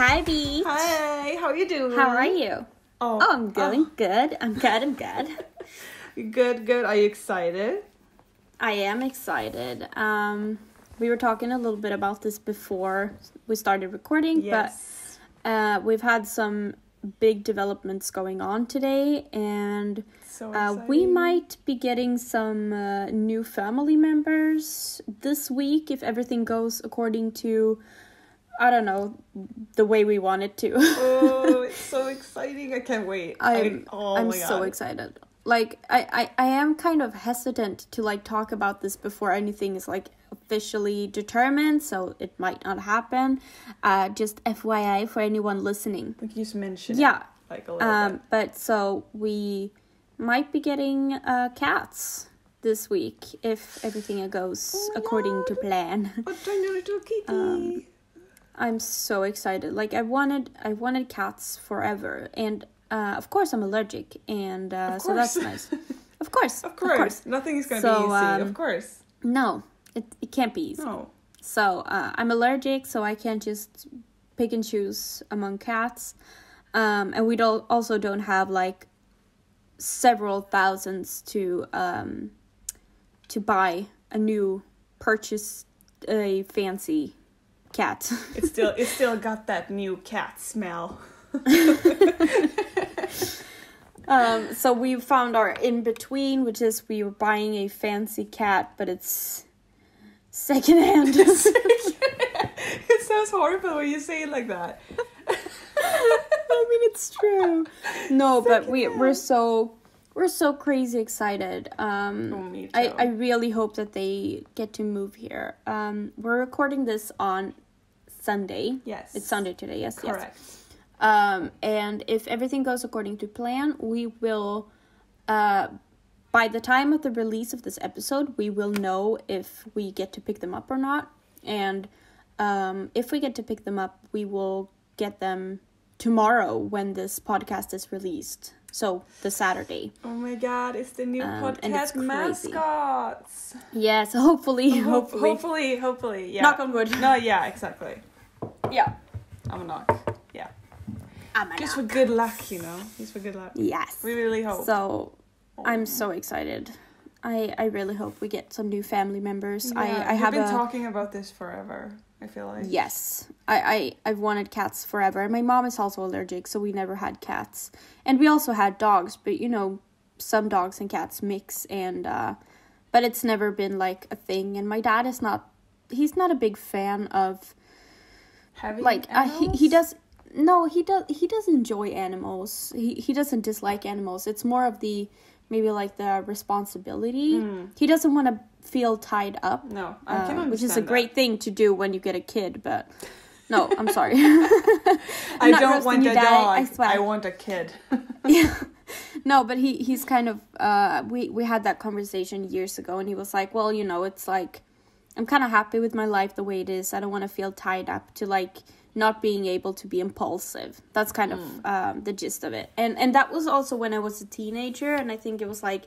Hi, Beach. Hi, how are you doing? How are you? I'm doing good. I'm good. Good. Are you excited? I am excited. We were talking a little bit about this before we started recording, but we've had some big developments going on today, and we might be getting some new family members this week if everything goes according to, I don't know, the way we want it to. Oh, it's so exciting. I can't wait. I'm so excited. Like, I am kind of hesitant to, like, talk about this before anything is, like, officially determined, so it might not happen. Just FYI for anyone listening. Like, you just mentioned it, like, a little bit. But, so, we might be getting cats this week, if everything goes according to plan. A tiny little kitty. I'm so excited. Like, I wanted cats forever, and of course I'm allergic, and so that's nice. Of course. Nothing is going to be easy. Of course. No, it can't be easy. No. So I'm allergic, so I can't just pick and choose among cats. And we also don't have like several thousands to buy purchase a fancy cat. It's still got that new cat smell. So we found our in-between, which is we were buying a fancy cat, but it's secondhand. It sounds horrible when you say it like that. I mean, it's true. No, but we're so crazy excited. Me too. I really hope that they get to move here. We're recording this on Sunday. Yes. It's Sunday today, yes. Correct. Yes. And if everything goes according to plan, we will, by the time of the release of this episode, we will know if we get to pick them up or not. And if we get to pick them up, we will get them tomorrow when this podcast is released. So, the Saturday. Oh my god, it's the new podcast mascots. Yes, hopefully. Hopefully, yeah. Knock on wood. No, yeah, exactly. Yeah. I'm a knock. Yeah. Just for good luck, you know. Just for good luck. Yes. We really hope. So, I'm so excited. I really hope we get some new family members. Yeah, I have been talking about this forever, I feel like. Yes. I've wanted cats forever. And my mom is also allergic, so we never had cats. And we also had dogs, but, you know, some dogs and cats mix. And, but it's never been, like, a thing. And my dad is he's not a big fan of... Having like, animals? he does... No, he does enjoy animals. He doesn't dislike animals. It's more of the... maybe like the responsibility. He doesn't want to feel tied up. No, I can understand which is a great thing to do when you get a kid, but no, I'm sorry. I don't want a dog. I want a kid. Yeah. No, but he's kind of we had that conversation years ago, and he was like, well, you know, it's like I'm kind of happy with my life the way it is. I don't want to feel tied up to like not being able to be impulsive. That's kind of the gist of it. And that was also when I was a teenager, and I think it was like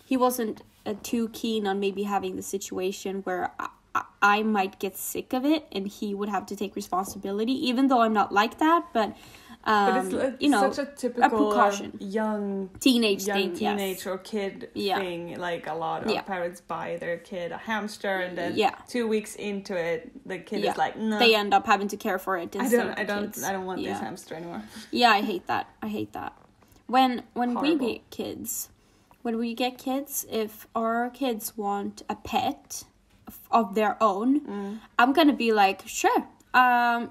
he wasn't too keen on maybe having the situation where I might get sick of it and he would have to take responsibility, even though I'm not like that, but it's you know, such a typical precaution. Young teenage or kid thing. Like a lot of parents buy their kid a hamster, and then 2 weeks into it, the kid is like, no. They end up having to care for it. I don't want this hamster anymore. Yeah, I hate that. When we get kids, if our kids want a pet of their own, I'm gonna be like, sure.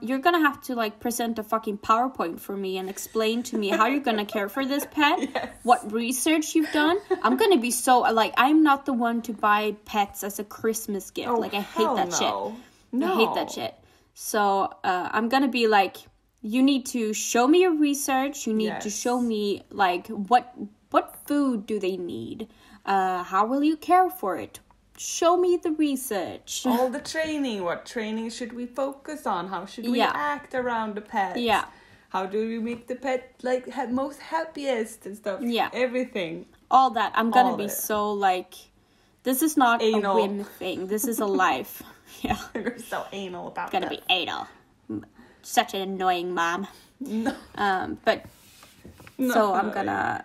You're gonna have to like present a fucking PowerPoint for me and explain to me how you're gonna care for this pet, what research you've done. I'm gonna be so like, I'm not the one to buy pets as a Christmas gift. Like, I hate that shit. I hate that shit. So I'm gonna be like, you need to show me your research. You need to show me like what food do they need? How will you care for it? Show me the research. All the training. What training should we focus on? How should we act around the pet? Yeah. How do we make the pet like most happiest and stuff? Yeah. Everything. All that. I'm gonna be so like, this is not anal. A whim thing. This is a life. Yeah. You're so anal about Gonna be anal. such an annoying mom. No. But so I'm gonna,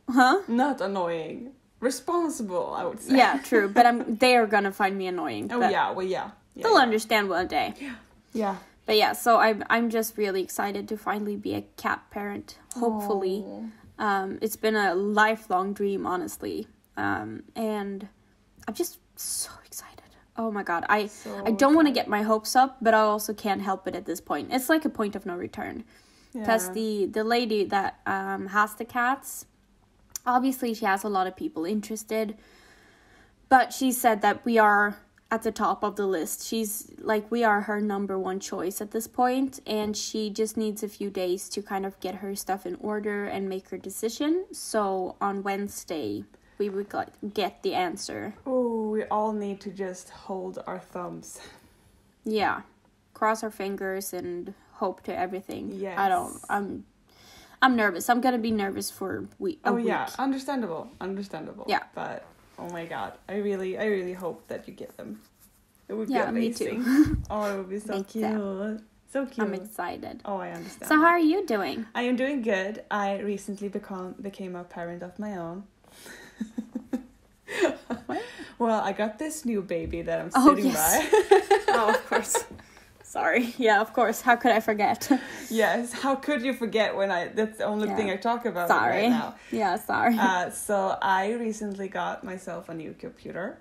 huh? Not annoying. Responsible, I would say. Yeah, true. But they are gonna find me annoying. Oh yeah, well yeah. They'll understand one day. Yeah. But yeah, so I'm just really excited to finally be a cat parent. Hopefully, it's been a lifelong dream, honestly, and I'm just so excited. Oh my god, I don't want to get my hopes up, but I also can't help it at this point. It's like a point of no return, because the lady that has the cats, obviously she has a lot of people interested, but she said that we are at the top of the list. She's like, we are her number one choice at this point, and she just needs a few days to kind of get her stuff in order and make her decision. So on Wednesday we would get the answer. Oh, we all need to just hold our thumbs. Yeah, cross our fingers and hope to everything. Yes. I'm nervous. I'm gonna be nervous for a week. Yeah, understandable. Yeah, but oh my god, I really hope that you get them. It would be amazing. Me too. Oh, it would be so cute. So cute. I'm excited. Oh, I understand. So how are you doing? I am doing good. I recently became a parent of my own. What? Well, I got this new baby that I'm sitting by. Oh, of course. Sorry. Yeah, of course. How could I forget? Yes. How could you forget when that's the only thing I talk about right now. Yeah, sorry. So I recently got myself a new computer,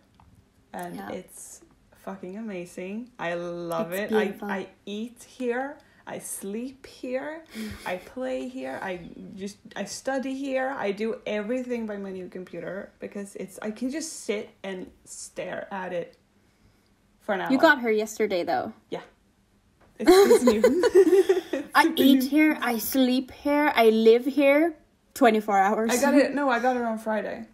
and it's fucking amazing. I love it. I eat here. I sleep here. I play here. I study here. I do everything by my new computer because I can just sit and stare at it for an hour. You got her yesterday though. Yeah. It's new. I eat here. I sleep here. I live here. 24 hours. I got it on Friday.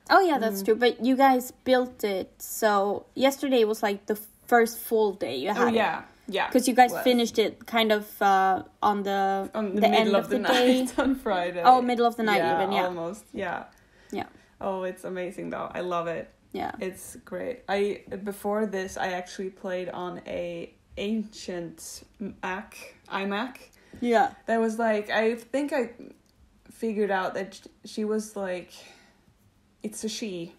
Oh yeah, that's true. But you guys built it, so yesterday was like the first full day you had. Oh yeah. It. Yeah, because you guys finished it kind of on the middle of the night day. On Friday. Oh, middle of the night even, yeah. Almost, yeah. Yeah. Oh, it's amazing though. I love it. Yeah. It's great. Before this, I actually played on a ancient iMac. Yeah. That was like, I think I figured out that she was like, it's a she,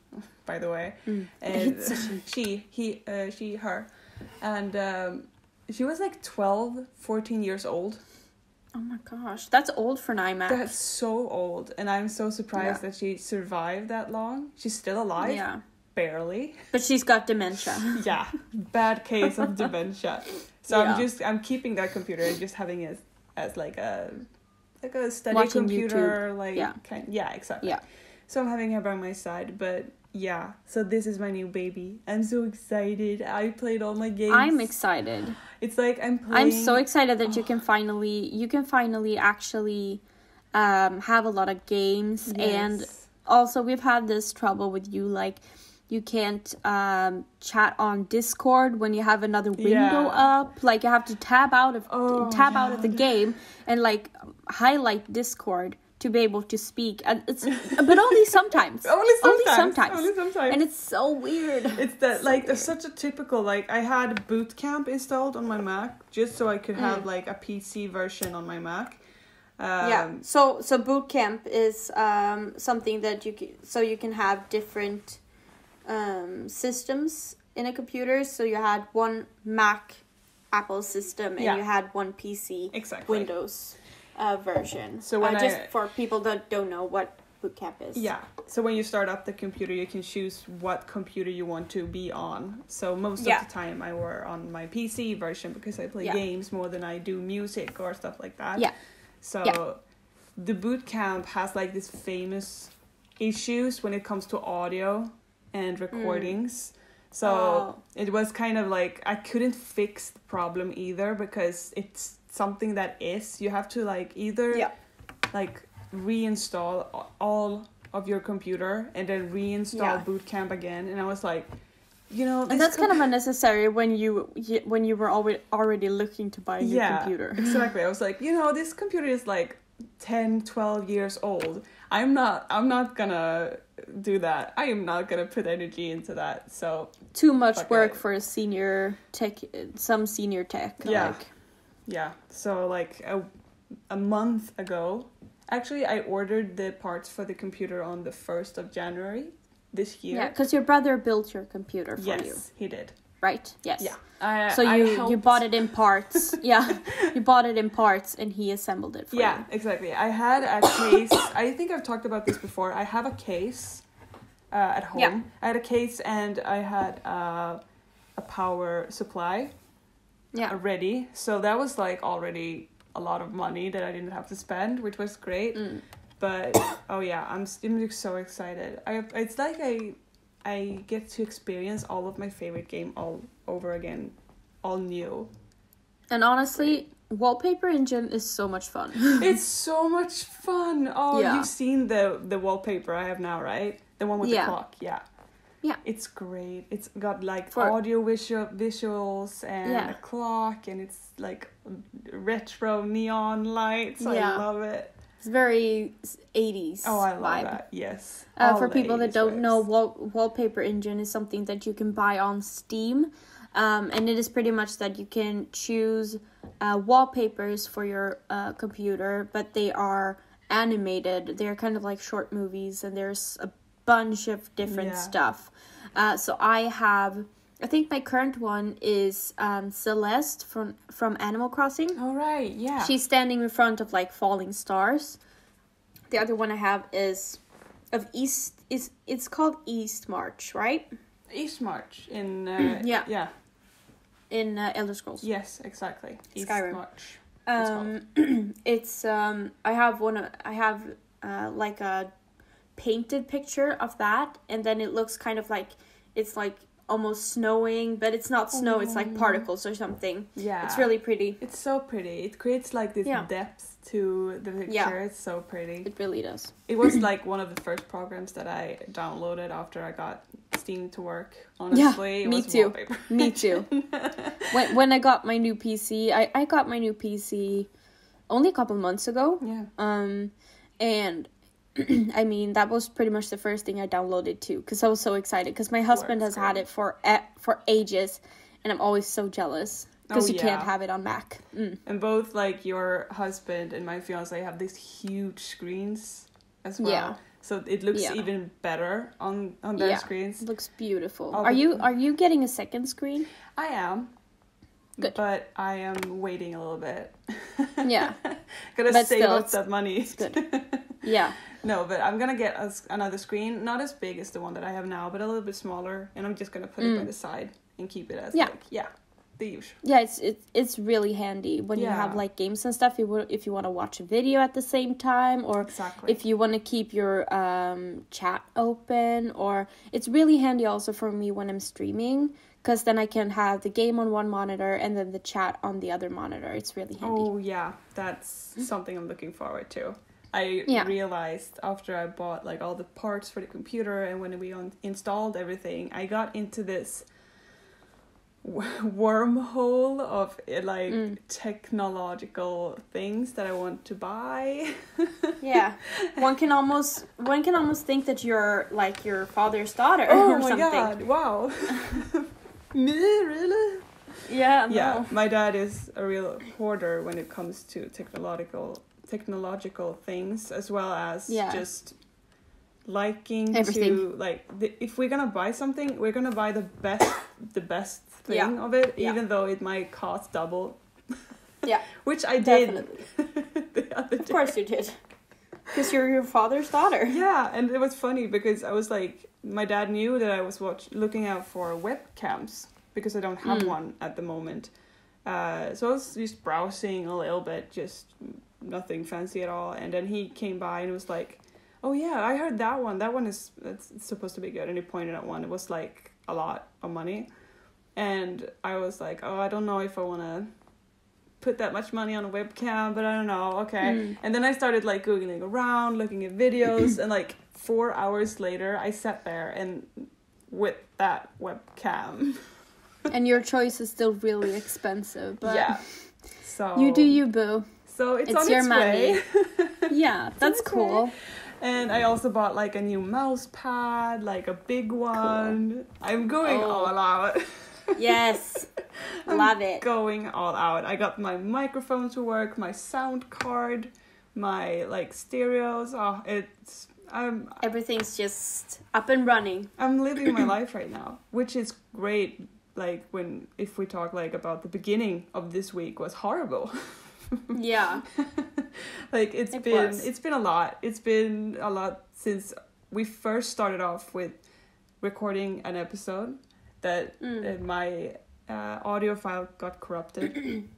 by the way. And it's a she, her. And she was like 12, 14 years old. Oh my gosh. That's old for an iMac. That's so old. And I'm so surprised that she survived that long. She's still alive. Yeah. Barely. But she's got dementia. Yeah. Bad case of dementia. So I'm keeping that computer and just having it as like a study watching computer. YouTube. Exactly. Yeah. So I'm having her by my side, but yeah, so this is my new baby. I'm so excited. I played all my games. I'm excited. It's like I'm so excited that you can finally actually have a lot of games. Yes. And also we've had this trouble with you, like you can't chat on Discord when you have another window up. Like you have to tab out of the game and like highlight Discord to be able to speak, and but only sometimes. only sometimes. And it's so weird. It's that like there's such a typical, like I had Boot Camp installed on my Mac just so I could have like a PC version on my Mac. So Boot Camp is something that you can have different systems in a computer. So you had one Mac Apple system and you had one PC Windows version. So when just for people that don't know what Boot Camp is. Yeah. So when you start up the computer, you can choose what computer you want to be on. So most of the time I were on my PC version because I play games more than I do music or stuff like that. Yeah. So the Boot Camp has like this famous issues when it comes to audio and recordings. So it was kind of like I couldn't fix the problem either because it's something that you have to like either like reinstall all of your computer and then reinstall Boot Camp again, and I was like, and that's kind of unnecessary when you were already looking to buy a new computer. Exactly. I was like, this computer is like 10-12 years old. I'm not gonna do that. I am not gonna put energy into that. So too much work for a senior tech. Yeah. Yeah, so like a month ago, actually I ordered the parts for the computer on the 1st of January this year. Yeah, because your brother built your computer for you. Yes, he did. Right? Yes. Yeah. So you bought it in parts. Yeah, you bought it in parts and he assembled it for you. Yeah, exactly. I had a case. I think I've talked about this before. I have a case at home. Yeah. I had a case and I had a power supply ready. So that was like already a lot of money that I didn't have to spend, which was great. But I'm so excited. It's like I get to experience all of my favorite game all over again, all new. And honestly, Wallpaper Engine is so much fun. It's so much fun. Oh, you've seen the wallpaper I have now, right? The one with the clock. Yeah. Yeah. It's great. It's got like audio visuals and a clock, and it's like retro neon lights. I love it. It's very 80s. Oh, I love that. Yes. For people that don't know, Wallpaper Engine is something that you can buy on Steam. And it is pretty much that you can choose wallpapers for your computer, but they are animated. They're kind of like short movies, and there's a bunch of different stuff. So I think my current one is Celeste from Animal Crossing. Oh, right, yeah. She's standing in front of like falling stars. The other one I have is of it's called East March, right? East March in in Elder Scrolls. Yes, exactly. East Skyrim. March. It's I have like a painted picture of that, and then it looks kind of like it's like almost snowing, but it's not snow. It's like particles or something. Yeah, it's really pretty. It's so pretty. It creates like this depth to the picture. Yeah. It's so pretty. It really does. It was like one of the first programs that I downloaded after I got Steam to work. Honestly, me too. Me too. When I got my new PC, I got my new PC only a couple months ago. Yeah. And I mean, that was pretty much the first thing I downloaded too, because I was so excited, because my husband has had it for ages, and I'm always so jealous, because you can't have it on Mac. And both like your husband and my fiance have these huge screens as well. Yeah. So it looks even better on their screens. It looks beautiful. Are you getting a second screen? I am. Good. But I am waiting a little bit. Yeah. Gotta save up that money. It's good. Yeah. No, but I'm gonna get another screen, not as big as the one that I have now, but a little bit smaller, and I'm just gonna put it by the side and keep it as the usual. Yeah, it's really handy when you have like games and stuff. If you want to watch a video at the same time, or if you want to keep your chat open, or it's really handy also for me when I'm streaming, because then I can have the game on one monitor and then the chat on the other monitor. It's really handy. Oh yeah, that's something I'm looking forward to. I realized after I bought like all the parts for the computer, and when we installed everything, I got into this wormhole of technological things that I want to buy. Yeah, one can almost think that you're like your father's daughter. Oh or my something. God! Wow. Me, really? Yeah. No. Yeah, my dad is a real hoarder when it comes to technological things, as well as just liking everything. To like if we're gonna buy something, we're gonna buy the best thing of it, even though it might cost double. Yeah. Which I did. The other day. Of course you did, because you're your father's daughter. Yeah, and it was funny because I was like, my dad knew that I was looking out for webcams, because I don't have one at the moment. So I was just browsing a little bit, just nothing fancy at all, and then he came by and was like, oh yeah, I heard that one it's supposed to be good, and he pointed at one. It was like a lot of money, and I was like, oh, I don't know if I want to put that much money on a webcam, but I don't know, okay. And then I started like googling around, looking at videos, and like 4 hours later I sat there and with that webcam. And your choice is still really expensive, but yeah, so you do you, boo. So it's on your its money. way. Yeah, that's cool. And I also bought like a new mouse pad, like a big one. Cool. I'm going all out. Yes. Love it. Going all out. I got my microphone to work, my sound card, my like stereos. Oh, everything's just up and running. I'm living my life right now, which is great. Like if we talk like about the beginning of this week was horrible. Yeah. Like it's been a lot. It's been a lot since we first started off with recording an episode that my audio file got corrupted.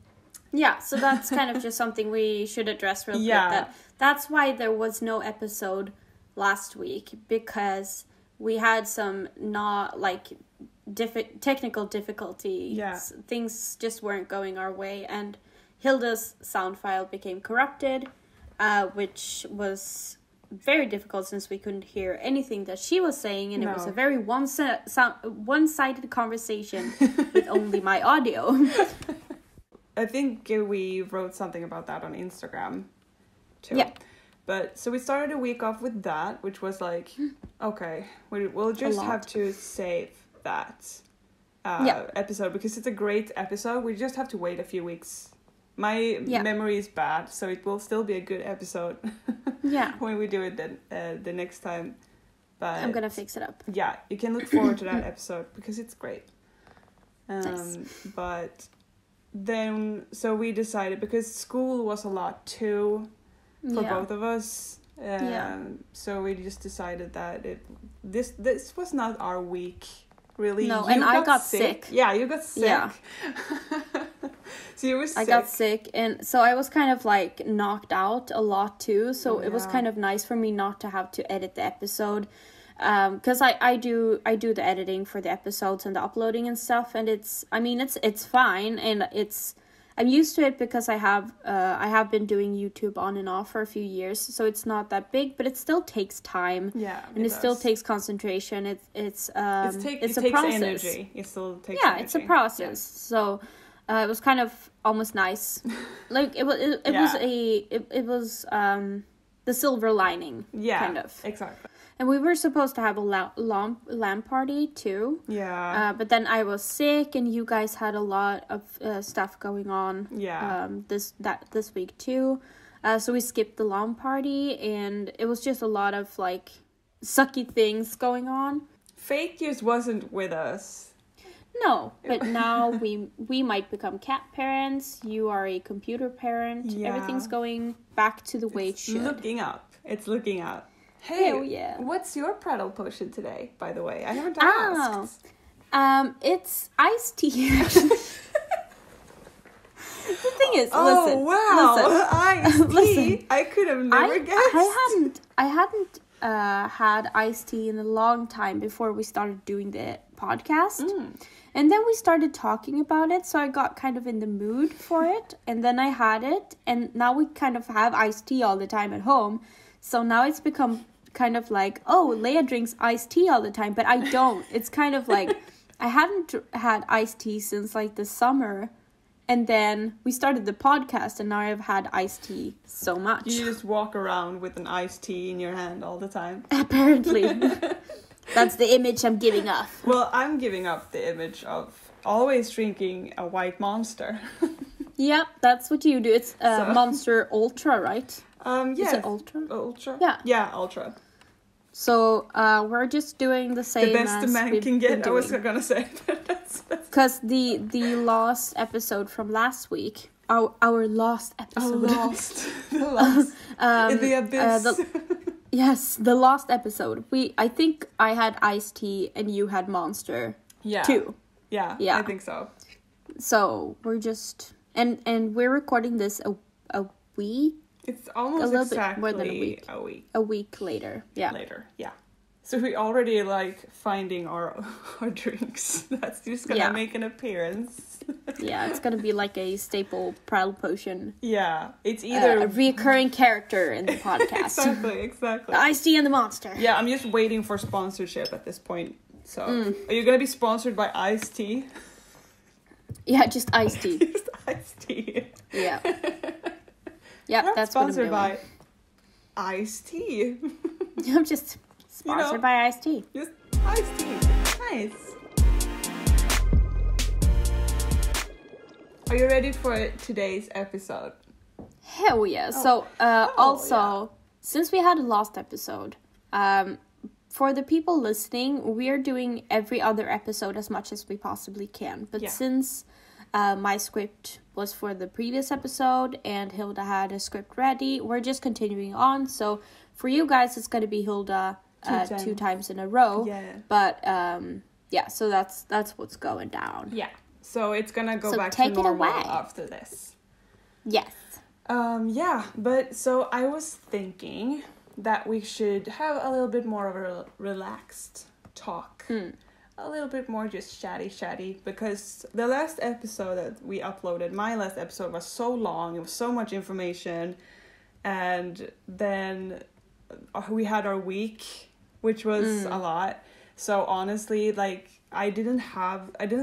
Yeah, so that's kind of just something we should address real quick. That's why there was no episode last week, because we had some technical difficulties. Yeah. Things just weren't going our way, and Hilda's sound file became corrupted, which was very difficult since we couldn't hear anything that she was saying, and it was a very one-sided conversation with only my audio. I think we wrote something about that on Instagram too. Yeah. But so we started a week off with that, which was like, okay, we'll just have to save that episode because it's a great episode. We just have to wait a few weeks. My memory is bad, so it will still be a good episode. When we do it the next time. But I'm gonna fix it up. Yeah, you can look forward to that episode because it's great. Nice. But then, so we decided, because school was a lot too for both of us. So we just decided that this was not our week. Really? No, and I got sick. Yeah, you got sick. Yeah. So you were sick. I got sick, and so I was kind of like knocked out a lot too. So it was kind of nice for me not to have to edit the episode, because I do the editing for the episodes and the uploading and stuff, and it's fine, and I'm used to it because I have been doing YouTube on and off for a few years, so it's not that big, but it still takes time. Yeah, and it still takes concentration. It takes a process. Energy. It still takes. Yeah, energy. it's a process. Yeah. So it was kind of almost nice. Like it was the silver lining. Yeah, kind of. Exactly. And we were supposed to have a lamp party too. Yeah. But then I was sick, and you guys had a lot of stuff going on. Yeah. This week too. So we skipped the lamp party, and it was just a lot of like sucky things going on. Fake news wasn't with us. No, but now we might become cat parents. You are a computer parent. Yeah. Everything's going back to the way it should. It's looking up. Hey, what's your Prattle Potion today, by the way? I haven't asked. It's iced tea. The thing is, iced tea. I could have never guessed. I hadn't had iced tea in a long time before we started doing the podcast. And then we started talking about it, so I got kind of in the mood for it, and then I had it, and now we kind of have iced tea all the time at home. So now it's become kind of like, oh, Leia drinks iced tea all the time, but I don't. It's kind of like, I hadn't had iced tea since like the summer, and then we started the podcast, and now I've had iced tea so much. You just walk around with an iced tea in your hand all the time. Apparently. That's the image I'm giving off. Well, I'm giving up the image of always drinking a white Monster. Yep, that's what you do. It's Monster Ultra, right? Yes. Is it Ultra? Ultra? Yeah. Yeah, Ultra. So, we're just doing the same the best as a man can get, I was gonna say. Because the last episode from last week, our last episode. The last. In the abyss. Yes, the last episode. I think I had iced tea and you had Monster too. Yeah, I think so. So we're just and we're recording this a week. It's almost exactly more than a week. A week later. Yeah. So we already like finding our drinks. That's just gonna make an appearance. Yeah, it's gonna be like a staple Prattle Potion. Yeah, it's either a recurring character in the podcast. Exactly. The iced tea and the Monster. Yeah, I'm just waiting for sponsorship at this point. So, are you gonna be sponsored by iced tea? Yeah, just iced tea. Just iced tea. Yeah. Yeah, that's sponsored by iced tea. I'm just sponsored by iced tea. Just iced tea. Nice. Are you ready for today's episode? Hell yeah. So, since we had a last episode, for the people listening, we are doing every other episode as much as we possibly can. But since my script was for the previous episode and Hilda had a script ready, we're just continuing on. So for you guys, it's going to be Hilda two times in a row. Yeah. But so that's what's going down. Yeah. So it's going to go back to normal after this. Yes. But so I was thinking that we should have a little bit more of a relaxed talk. A little bit more just chatty, because the last episode that we uploaded, my last episode, was so long, it was so much information, and then we had our week, which was a lot. So honestly, like, I didn't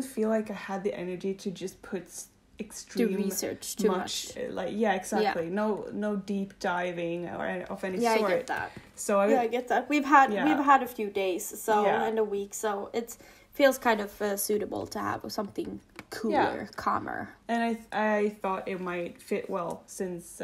feel like I had the energy to just put extreme research too much. Like, yeah, exactly. Yeah. No deep diving or of any sort. Yeah, I get that. So I get that. We've had a few days, and a week, so it feels kind of suitable to have something cooler, calmer. And I thought it might fit well since,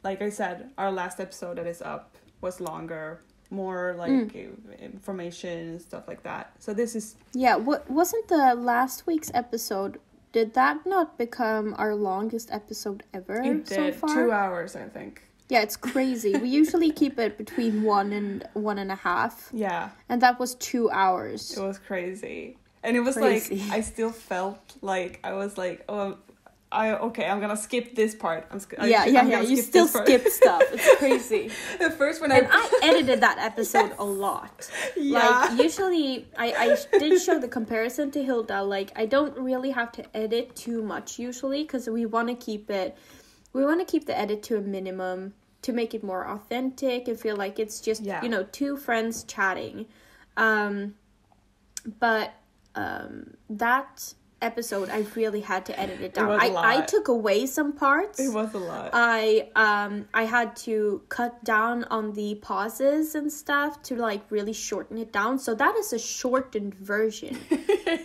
like I said, our last episode that is up was longer, more like information and stuff like that. So this is wasn't the last week's episode? Did that not become our longest episode ever so far? 2 hours, I think. Yeah, it's crazy. We usually keep it between 1 and 1.5. Yeah. And that was 2 hours. It was crazy. And it was like, I still felt like, I was like, I'm gonna skip this part. You still skip stuff. It's crazy. The first one I edited that episode a lot. Yeah. Like, usually, I did show the comparison to Hilda. Like, I don't really have to edit too much usually, because we want to keep the edit to a minimum to make it more authentic and feel like it's just, two friends chatting. But that episode, I really had to edit it down. I took away some parts. It was a lot. I had to cut down on the pauses and stuff to like really shorten it down. So that is a shortened version.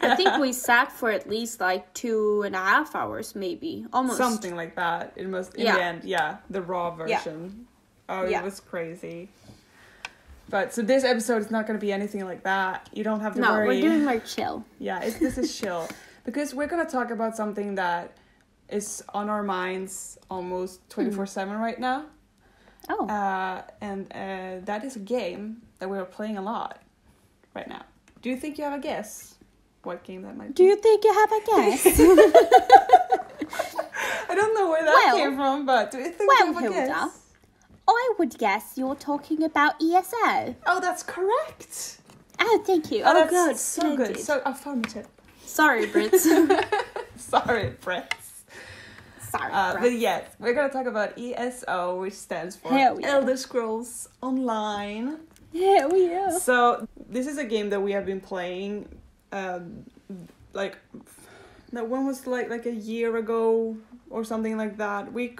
I think we sat for at least like 2.5 hours, maybe, almost something like that. It must in the end, the raw version. It was crazy. But so this episode is not going to be anything like that. You don't have to worry. No, we're doing like chill. Yeah, this is chill. Because we're going to talk about something that is on our minds almost 24/7 right now. Oh. And that is a game that we're playing a lot right now. Do you think you have a guess what game that might be? Do you think you have a guess? I don't know where that came from, but do you think you have a Hilda, guess? I would guess you're talking about ESO. Oh, that's correct. Oh, thank you. Oh, that's good. So good. So affirmative. Sorry, Brits. Sorry, Brits. Sorry, Brits. But yes, we're going to talk about ESO, which stands for Elder Scrolls Online. Hell yeah. So, this is a game that we have been playing, when was like a year ago or something like that. We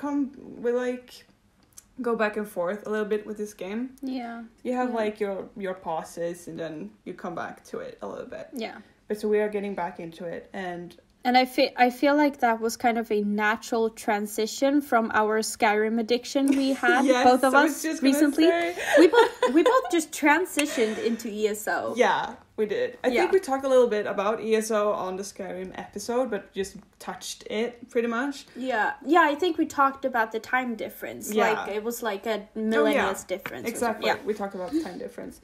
go back and forth a little bit with this game. Yeah. You have like your pauses and then you come back to it a little bit. Yeah. But so we are getting back into it, and I feel like that was kind of a natural transition from our Skyrim addiction we had, both of us recently. We both just transitioned into ESO. Yeah, we did. I think we talked a little bit about ESO on the Skyrim episode, but just touched it pretty much. Yeah, I think we talked about the time difference. Yeah. Like it was like a millennial difference. Exactly. We talked about the time difference,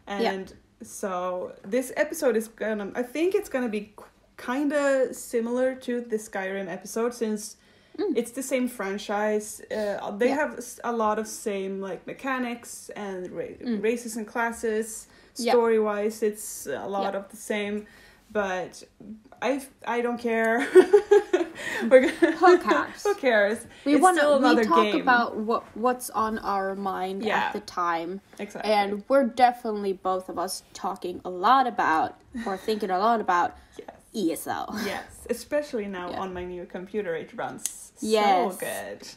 and. So this episode is I think it's gonna be kind of similar to the Skyrim episode since it's the same franchise. They have a lot of same like mechanics and races and classes. Story-wise, it's a lot of the same, but I don't care. Who cares? We talk about what's on our mind at the time. Exactly. And we're definitely both of us talking a lot about or thinking a lot about ESO. Yes, especially now on my new computer, it runs so good.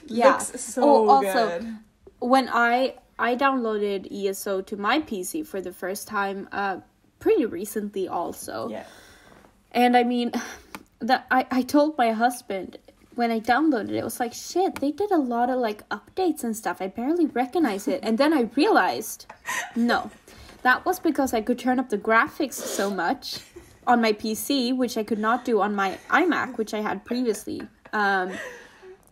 Yeah. Looks so good. When I downloaded ESO to my PC for the first time pretty recently also. Yeah. And I mean, that I told my husband when I downloaded it, it was like, shit, they did a lot of like updates and stuff. I barely recognize it. And then I realized, no, that was because I could turn up the graphics so much on my PC, which I could not do on my iMac, which I had previously. And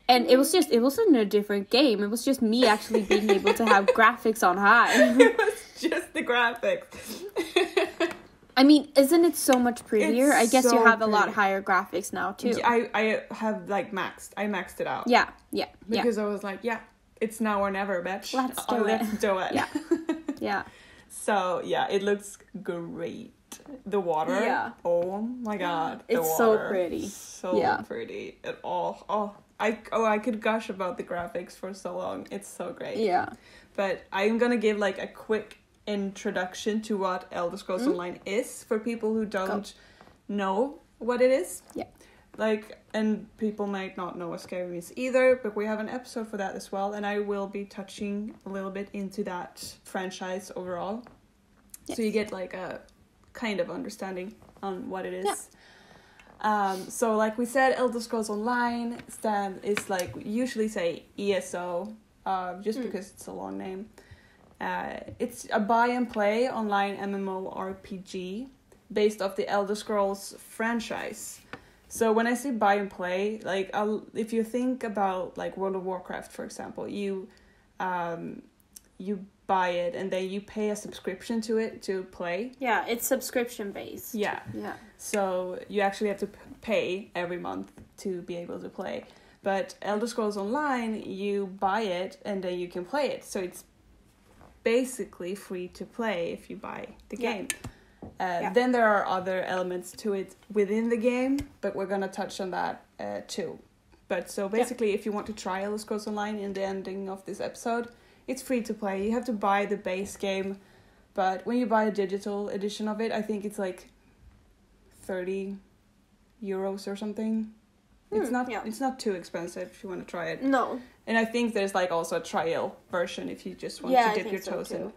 it wasn't a different game. It was just me actually being able to have graphics on high. It was just the graphics. I mean, isn't it so much prettier? I guess so you have pretty. a lot higher graphics now, too. I have, like, I maxed it out. Yeah. Because I was like, it's now or never, bitch. Let's do it. Let's do it. Yeah. So, it looks great. The water. Yeah. Oh, my God. It's water. so pretty. So pretty. I could gush about the graphics for so long. It's so great. Yeah. But I'm gonna give like a quick introduction to what Elder Scrolls Online is for people who don't know what it is. Yeah. Like, and people might not know what Skyrim is either, but we have an episode for that as well, and I will be touching a little bit into that franchise overall. Yes. So you get like a kind of understanding on what it is. Yeah. So like we said, Elder Scrolls Online is like, we usually say ESO, just because it's a long name. It's a buy and play online MMORPG based off the Elder Scrolls franchise. So when I say buy and play, like if you think about like World of Warcraft, for example, you buy it and then you pay a subscription to it to play. Yeah, it's subscription based. Yeah. So you actually have to pay every month to be able to play. But Elder Scrolls Online, you buy it and then you can play it. So it's basically free to play if you buy the game. Then there are other elements to it within the game, but we're going to touch on that too. But so basically, if you want to try Elder Scrolls Online in the ending of this episode, it's free to play. You have to buy the base game, but when you buy a digital edition of it, I think it's like 30 euros or something. It's not too expensive if you want to try it. No. And I think there's like also a trial version if you just want to dip your toes in.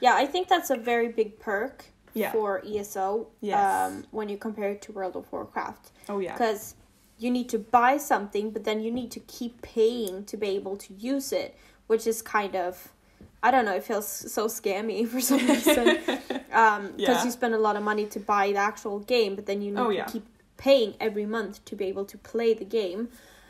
Yeah, I think that's a very big perk for ESO when you compare it to World of Warcraft. Oh, yeah. Because you need to buy something, but then you need to keep paying to be able to use it, which is kind of, I don't know, it feels so scammy for some reason. Because you spend a lot of money to buy the actual game, but then you need to keep paying every month to be able to play the game.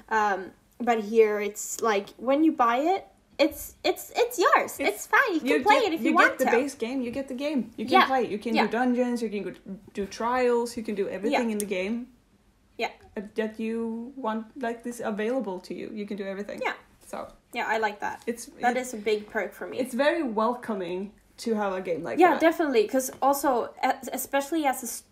But here it's like, when you buy it, it's yours. It's fine. You can play it if you want to. You get the base game. You get the game. You can play. You can do dungeons. You can do trials. You can do everything in the game. Yeah. That you want, like, this available to you. You can do everything. Yeah. So. Yeah, I like that. That is a big perk for me. It's very welcoming to have a game like that. Yeah, definitely. Because also, especially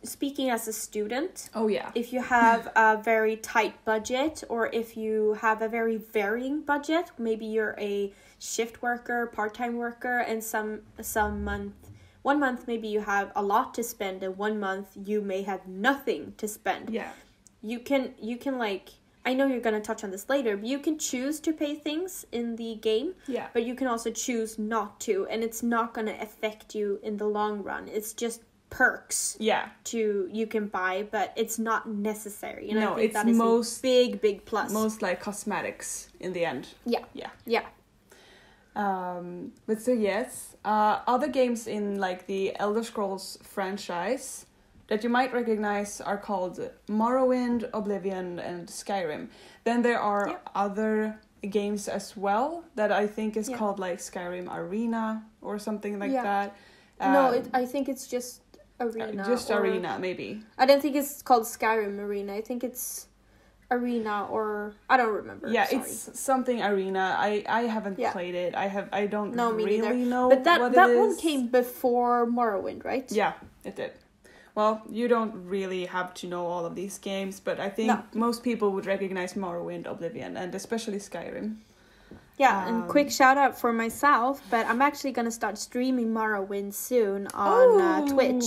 speaking as a student. Oh, yeah. If you have a very tight budget, or if you have a very varying budget, maybe you're a shift worker, part-time worker, and one month maybe you have a lot to spend, and 1 month you may have nothing to spend. Yeah. You can like, I know you're going to touch on this later, but you can choose to pay things in the game. Yeah. But you can also choose not to, and it's not going to affect you in the long run. It's just perks. Yeah. You can buy, but it's not necessary. And I think that is a big plus. Most like cosmetics in the end. Yeah. Yeah. Yeah. But so yes, other games in like the Elder Scrolls franchise that you might recognize are called Morrowind, Oblivion, and Skyrim. Then there are other games as well that I think is called like Skyrim Arena or something like that. I think it's just Arena. Arena, maybe. I don't think it's called Skyrim Arena. I think it's Arena, or I don't remember. Yeah, it's something Arena. I haven't played it. I don't really know but that what it is. One came before Morrowind, right? Yeah, it did. Well, you don't really have to know all of these games, but I think most people would recognize Morrowind, Oblivion, and especially Skyrim. Yeah, and quick shout out for myself, but I'm actually going to start streaming Morrowind soon on Twitch.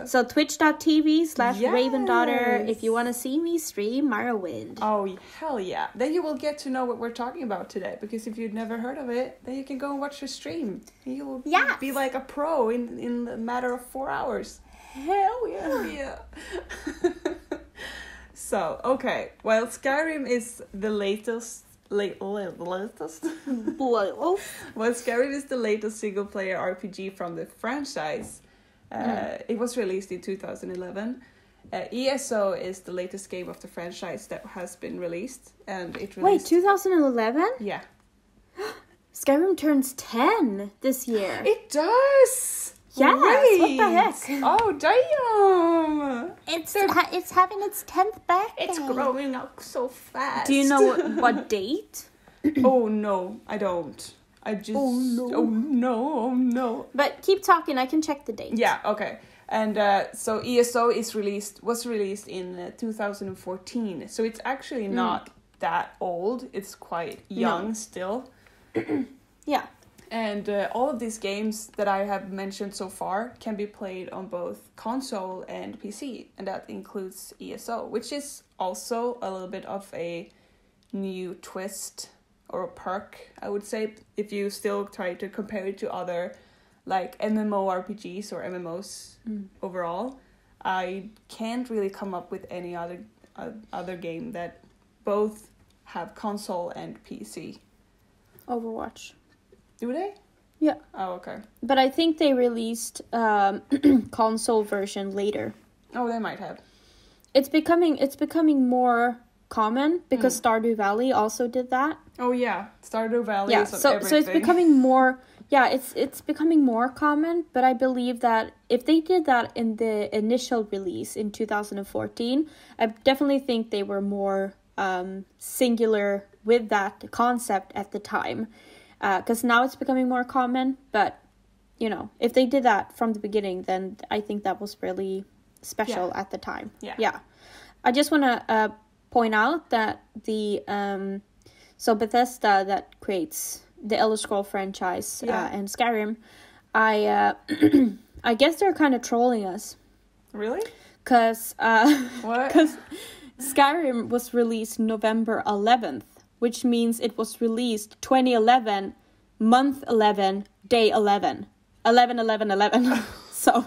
So twitch.tv/Ravendaughter if you want to see me stream Morrowind. Oh, hell yeah. Then you will get to know what we're talking about today, because if you'd never heard of it, then you can go and watch the stream. You will be like a pro in a matter of 4 hours. Hell yeah. So, okay. Well, Skyrim is the latest... latest? Well, Skyrim is the latest single-player RPG from the franchise. It was released in 2011. ESO is the latest game of the franchise that has been released. And it released... Wait, 2011? Yeah. Skyrim turns 10 this year. It does! Yes, Great. what the heck? Oh, damn! It's having its 10th birthday. It's growing up so fast. Do you know what date? Oh, no, I don't. I just... Oh, no. But keep talking, I can check the date. Yeah, okay. And so ESO was released in 2014. So it's actually not that old. It's quite young still. Yeah. And all of these games that I have mentioned so far can be played on both console and PC. And that includes ESO, which is also a little bit of a new twist or a perk, I would say, if you still try to compare it to other like MMORPGs or MMOs overall. I can't really come up with any other game that both have console and PC. Overwatch. Do they? Yeah. Oh, okay. But I think they released console version later. Oh, they might have. It's becoming more common because Stardew Valley also did that. Oh yeah, Stardew Valley is on so everything. so it's becoming more. Yeah, it's becoming more common, but I believe that if they did that in the initial release in 2014, I definitely think they were more singular with that concept at the time. Because now it's becoming more common, but, you know, if they did that from the beginning, then I think that was really special at the time. Yeah. I just want to point out that so Bethesda that creates the Elder Scrolls franchise and Skyrim, I guess they're kind of trolling us. Really? Because what? Skyrim was released November 11th, which means it was released 2011, month 11, day 11. 11. So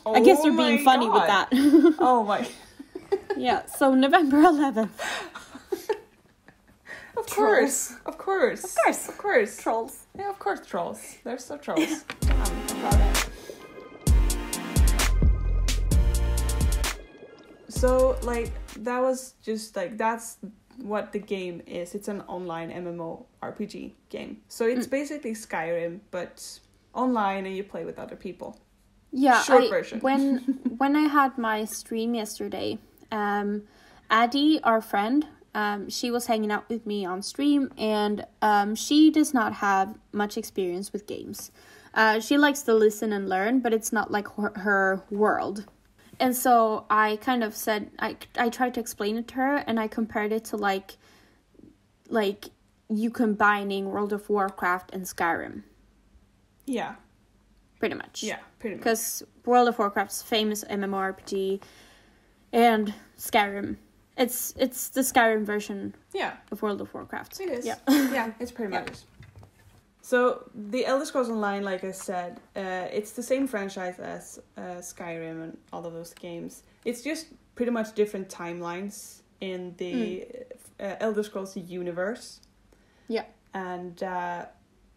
I guess they're being funny with that. Oh my. Yeah, so November 11th. Of course. Trolls. Yeah, of course, trolls. They're so trolls. I'm proud of it. So, like, that was just, like, that's what the game is. It's an online MMORPG game. So it's basically Skyrim, but online and you play with other people. Yeah, Short version. When I had my stream yesterday, Addie, our friend, she was hanging out with me on stream, and she does not have much experience with games. She likes to listen and learn, but it's not like her world. And so I kind of said, I tried to explain it to her, and I compared it to like you combining World of Warcraft and Skyrim. Yeah. Pretty much. Yeah, pretty much. Because World of Warcraft's famous MMORPG, and Skyrim, it's the Skyrim version of World of Warcraft. It is. Yeah, yeah, it's pretty much. So the Elder Scrolls Online, like I said, it's the same franchise as Skyrim and all of those games. It's just pretty much different timelines in the Elder Scrolls universe. Yeah. And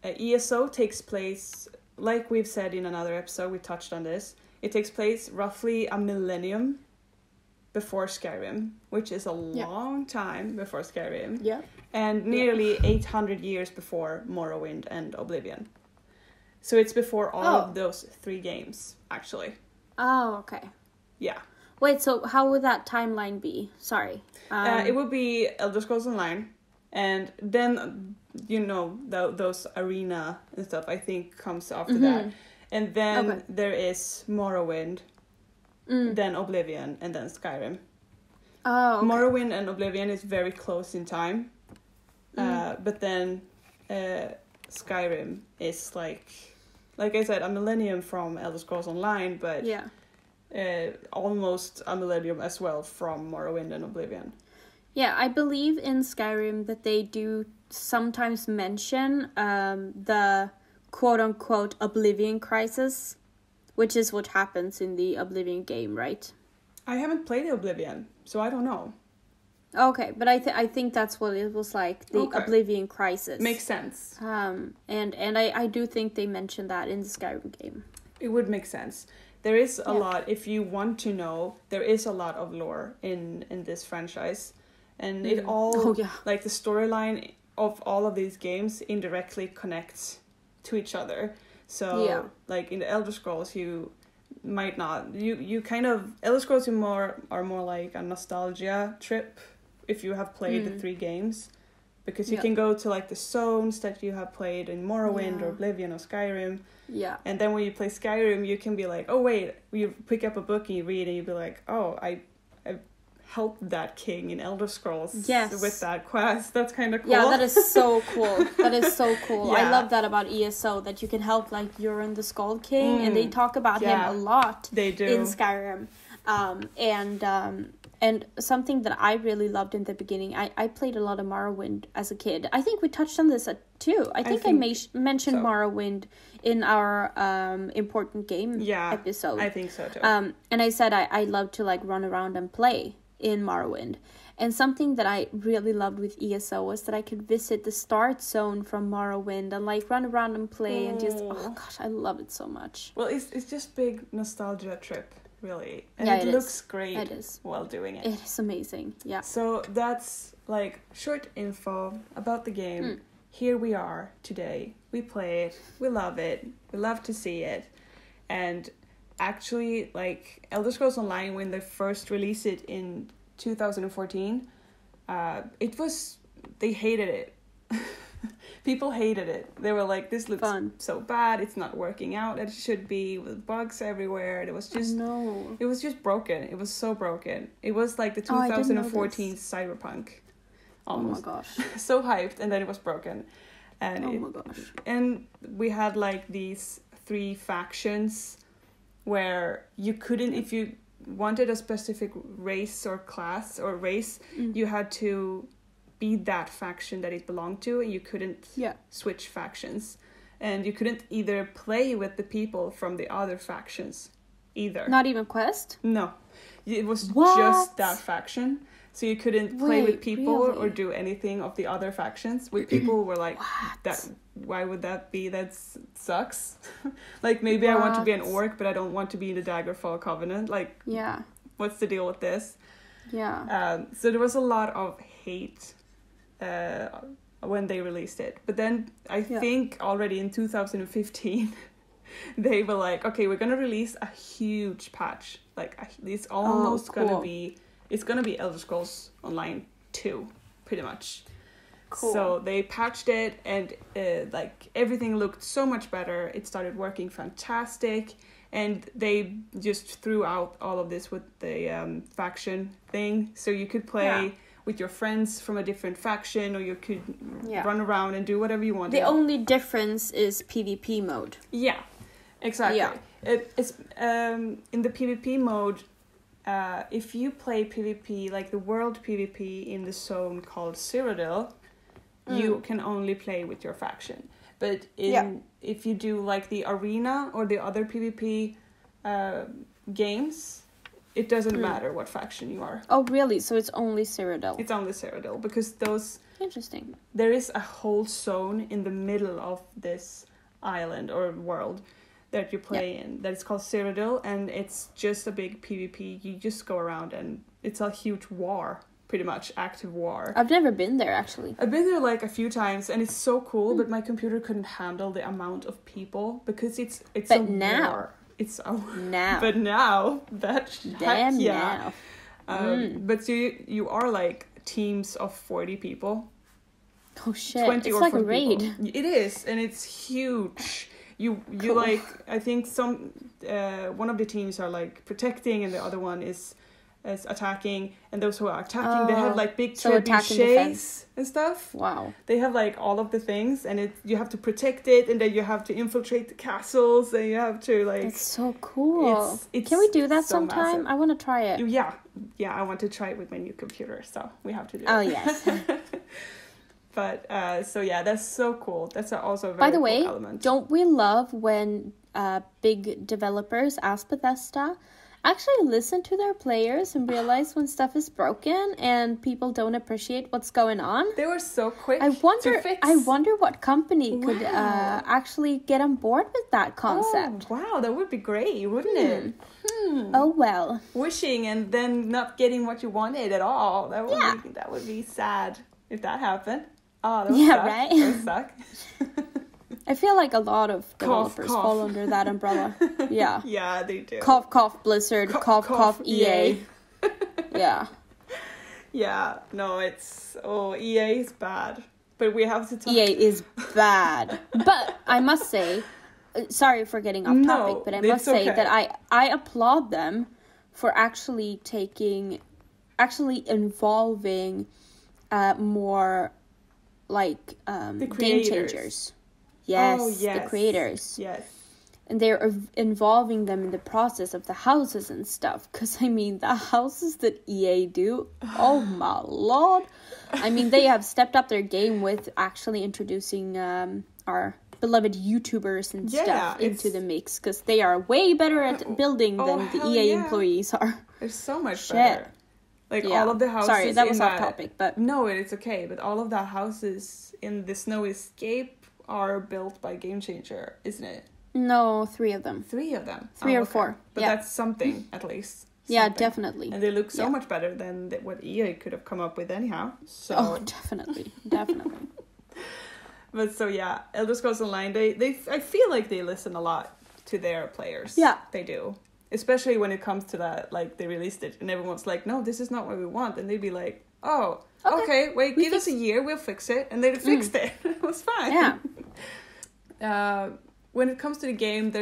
ESO takes place, like we've said in another episode, we touched on this. It takes place roughly a millennium before Skyrim, which is a long time before Skyrim. Yeah. And nearly 800 years before Morrowind and Oblivion. So it's before all of those three games, actually. Oh, okay. Yeah. Wait, so how would that timeline be? Sorry. It would be Elder Scrolls Online. And then, you know, those arena and stuff, I think, comes after that. And then there is Morrowind, then Oblivion, and then Skyrim. Oh, okay. Morrowind and Oblivion is very close in time. But then Skyrim is like I said, a millennium from Elder Scrolls Online, but almost a millennium as well from Morrowind and Oblivion. Yeah, I believe in Skyrim that they do sometimes mention the quote-unquote Oblivion crisis, which is what happens in the Oblivion game, right? I haven't played Oblivion, so I don't know. Okay, but I think that's what it was like, the Oblivion Crisis. Makes sense. And I do think they mentioned that in the Skyrim game. It would make sense. There is a lot, if you want to know, there is a lot of lore in this franchise. And it all, like the storyline of all of these games indirectly connects to each other. So, like in the Elder Scrolls, you might not, you kind of, Elder Scrolls are more like a nostalgia trip if you have played the 3 games. Because you can go to like the zones that you have played in Morrowind or Oblivion or Skyrim. Yeah. And then when you play Skyrim, you can be like, oh wait, you pick up a book and you read and you be like, oh, I helped that king in Elder Scrolls with that quest. That's kind of cool. Yeah, that is so cool. That is so cool. I love that about ESO, that you can help like Euron the Skald King, and they talk about him a lot. They do. In Skyrim. And something that I really loved in the beginning, I played a lot of Morrowind as a kid. I think we touched on this too. I think I mentioned Morrowind in our important game episode. I think so too. And I said I love to like run around and play in Morrowind. And something that I really loved with ESO was that I could visit the start zone from Morrowind and like run around and play and just, oh gosh, I love it so much. Well, it's just big nostalgia trip. Really, and it looks great while doing it. It is amazing, yeah. So that's like short info about the game. Here we are today. We play it. We love it. We love to see it. And actually, like Elder Scrolls Online, when they first released it in 2014, they hated it. People hated it. They were like, this looks so bad. It's not working out as it should be, with bugs everywhere. It was just it was just broken. It was so broken. It was like the 2014 Cyberpunk. Almost. Oh my gosh. So hyped, and then it was broken. And my gosh. And we had like these 3 factions where you couldn't, if you wanted a specific race or class or race, you had to be that faction that it belonged to, and you couldn't switch factions, and you couldn't either play with the people from the other factions either. Not even quest? No, it was just that faction, so you couldn't play with people or do anything of the other factions. With people were like, that. Why would that be? That sucks. Like maybe I want to be an orc, but I don't want to be in the Daggerfall Covenant. Like, what's the deal with this? Yeah. So there was a lot of hate when they released it, but then I think already in 2015 they were like, okay, we're gonna release a huge patch, like it's almost gonna be Elder Scrolls Online 2 pretty much. Cool. So they patched it, and like everything looked so much better. It started working fantastic, and they just threw out all of this with the faction thing, so you could play with your friends from a different faction, or you could run around and do whatever you wanted. The only difference is PvP mode. Yeah, exactly. Yeah. It's in the PvP mode, if you play PvP, like the world PvP in the zone called Cyrodiil, you can only play with your faction. But if you do like the arena or the other PvP games, it doesn't matter what faction you are. Oh, really? So it's only Cyrodiil? It's only Cyrodiil, because those... Interesting. There is a whole zone in the middle of this island or world that you play in that is called Cyrodiil, and it's just a big PvP. You just go around, and it's a huge war, pretty much, active war. I've never been there, actually. I've been there like a few times, and it's so cool, but my computer couldn't handle the amount of people, because it's but a now. War. It's now. But now that now. But you are like teams of 40 people. Oh shit! It's like a raid. People. It is, and it's huge. You like, I think some one of the teams are like protecting, and the other one is attacking, and those who are attacking, they have like big trebuchets and stuff. Wow. They have like all of the things, and you have to protect it, and then you have to infiltrate the castles, and you have to like... It's so cool. Can we do that sometime? Massive. I want to try it. Yeah, I want to try it with my new computer, so we have to do it. Oh, yes. But, so yeah, that's so cool. That's also a very By the cool way, element. Don't we love when big developers as Bethesda actually listen to their players and realize when stuff is broken and people don't appreciate what's going on. They were so quick to fix. I wonder what company could actually get on board with that concept. Oh, wow, that would be great, wouldn't it? Oh well. Wishing and then not getting what you wanted at all. That would be sad if that happened. Oh, that would suck. Right? That would suck. I feel like a lot of developers fall under that umbrella. Yeah. Yeah, they do. Cough, cough, Blizzard. Cough, cough, EA. Yeah. Yeah. No, EA is bad. But we have to talk. EA is bad. But I must say, sorry for getting off topic, but I must say that I applaud them for actually involving more like game changers. Yes, the creators. Yes. And they're involving them in the process of the houses and stuff. Because, I mean, the houses that EA do, oh my lord. I mean, they have stepped up their game with actually introducing our beloved YouTubers and stuff into the mix. Because they are way better at building than the EA employees are. They're so much better. Like, all of the houses... Sorry, that was off topic, but... No, it's okay. But all of the houses in the Snow Escape are built by Game Changer, isn't it? No, 3 of them. 3 of them? 3 or 4. But that's something, at least. Yeah, definitely. And they look so much better than what EA could have come up with anyhow. So. Oh, definitely. Definitely. But so, yeah, Elder Scrolls Online, I feel like they listen a lot to their players. Yeah. They do. Especially when it comes to that, like, they released it and everyone's like, no, this is not what we want. And they'd be like, oh, okay, wait, give us a year, we'll fix it. And they fixed it. It was fine. Yeah. When it comes to the game,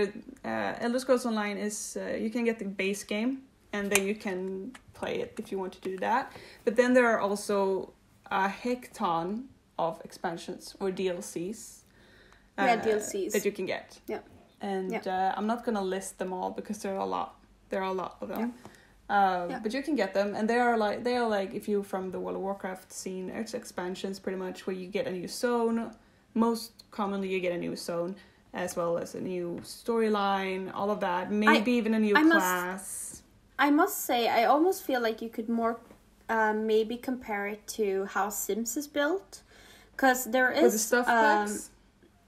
Elder Scrolls Online is, you can get the base game, and then you can play it if you want to do that. But then there are also a heck ton of expansions or DLCs. DLCs. That you can get. Yeah. And I'm not going to list them all because there are a lot. There are a lot of them. Yeah. But you can get them, and they are like if you're from the World of Warcraft scene, it's expansions pretty much where you get a new zone. Most commonly you get a new zone, as well as a new storyline, all of that. Maybe even a new class. I must say, I almost feel like you could more maybe compare it to how Sims is built. Because there is... With the stuff packs?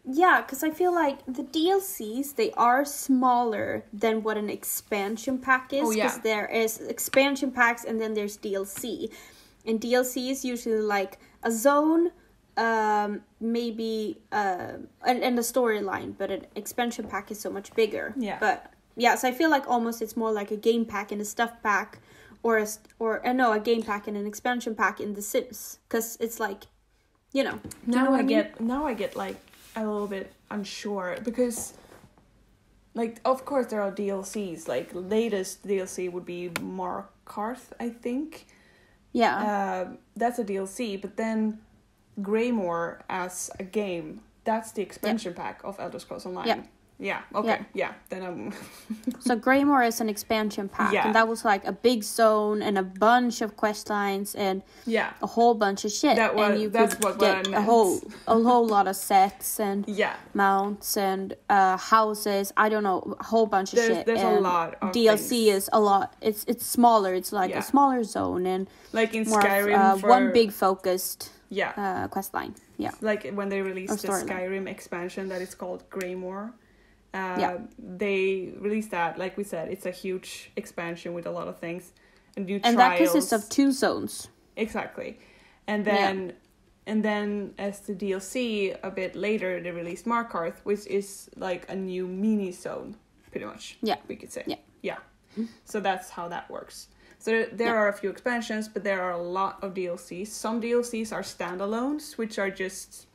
Yeah, because I feel like the DLCs, they are smaller than what an expansion pack is. Because there is expansion packs and then there's DLC. And DLC is usually like a zone... maybe and a storyline, but an expansion pack is so much bigger. But so I feel like almost it's more like a game pack and a stuff pack, or a game pack and an expansion pack in The Sims, because it's like, Now I get like a little bit unsure because, like, of course there are DLCs. Like latest DLC would be Markarth, I think. Yeah. That's a DLC, but then Greymoor as a game, that's the expansion pack of Elder Scrolls Online. Yeah, okay, then I'm... So Greymoor is an expansion pack, and that was like a big zone and a bunch of quest lines and a whole bunch of shit. And you could get a whole lot of sets and mounts and houses, I don't know, a whole bunch of shit. There's a lot of DLC things. Is a lot, it's smaller, it's like a smaller zone and like in Skyrim one big focused quest line. Yeah. Like when they released the Skyrim expansion that is called Greymoor. They released that, like we said, it's a huge expansion with a lot of things and new trials. And that consists of 2 zones. Exactly. And then as the DLC a bit later they released Markarth, which is like a new mini zone, pretty much. Yeah. We could say. Yeah. So that's how that works. So there are a few expansions, but there are a lot of DLCs. Some DLCs are standalones, which are just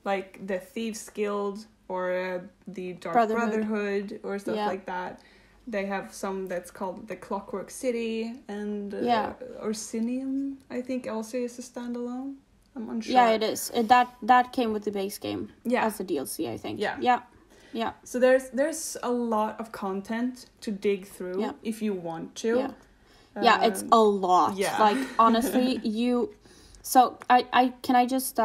like the Thieves Guild or the Dark Brotherhood or stuff like that. They have some that's called the Clockwork City and Orsinium, I think also is a standalone. I'm unsure. Yeah, it is. That came with the base game as a DLC, I think. Yeah. So there's a lot of content to dig through if you want to. Yeah, it's a lot. Yeah. Like, honestly, So, can I just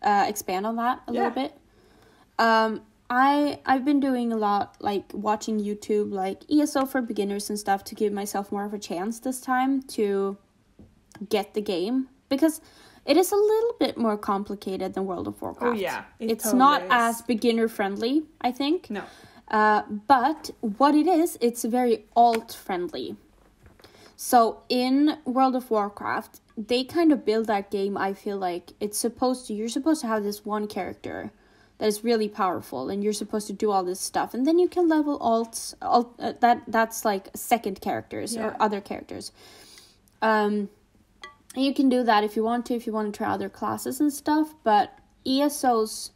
expand on that a little bit? I've been doing a lot, like watching YouTube, like ESO for beginners and stuff, to give myself more of a chance this time to get the game, because it is a little bit more complicated than World of Warcraft. Oh yeah, it's totally not is. as beginner friendly, I think. No. But what it is, it's very alt friendly. So in World of Warcraft, they kind of build that game. I feel like you're supposed to have this one character that is really powerful, and you're supposed to do all this stuff, and then you can level that's like second characters or other characters. And you can do that if you want to try other classes and stuff, but ESO's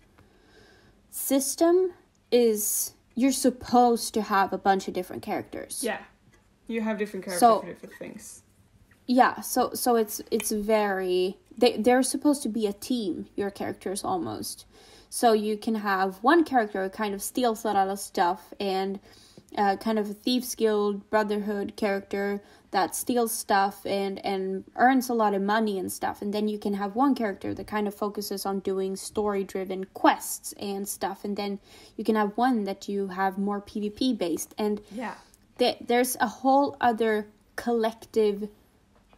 system is you're supposed to have a bunch of different characters. Yeah. You have different characters for different things. Yeah, so it's very... They're supposed to be a team, your characters, almost. So you can have one character who kind of steals a lot of stuff, and kind of a Thieves Guild Brotherhood character that steals stuff and earns a lot of money and stuff. And then you can have one character that kind of focuses on doing story-driven quests and stuff. And then you can have one that you have more PvP-based. And there's a whole other collective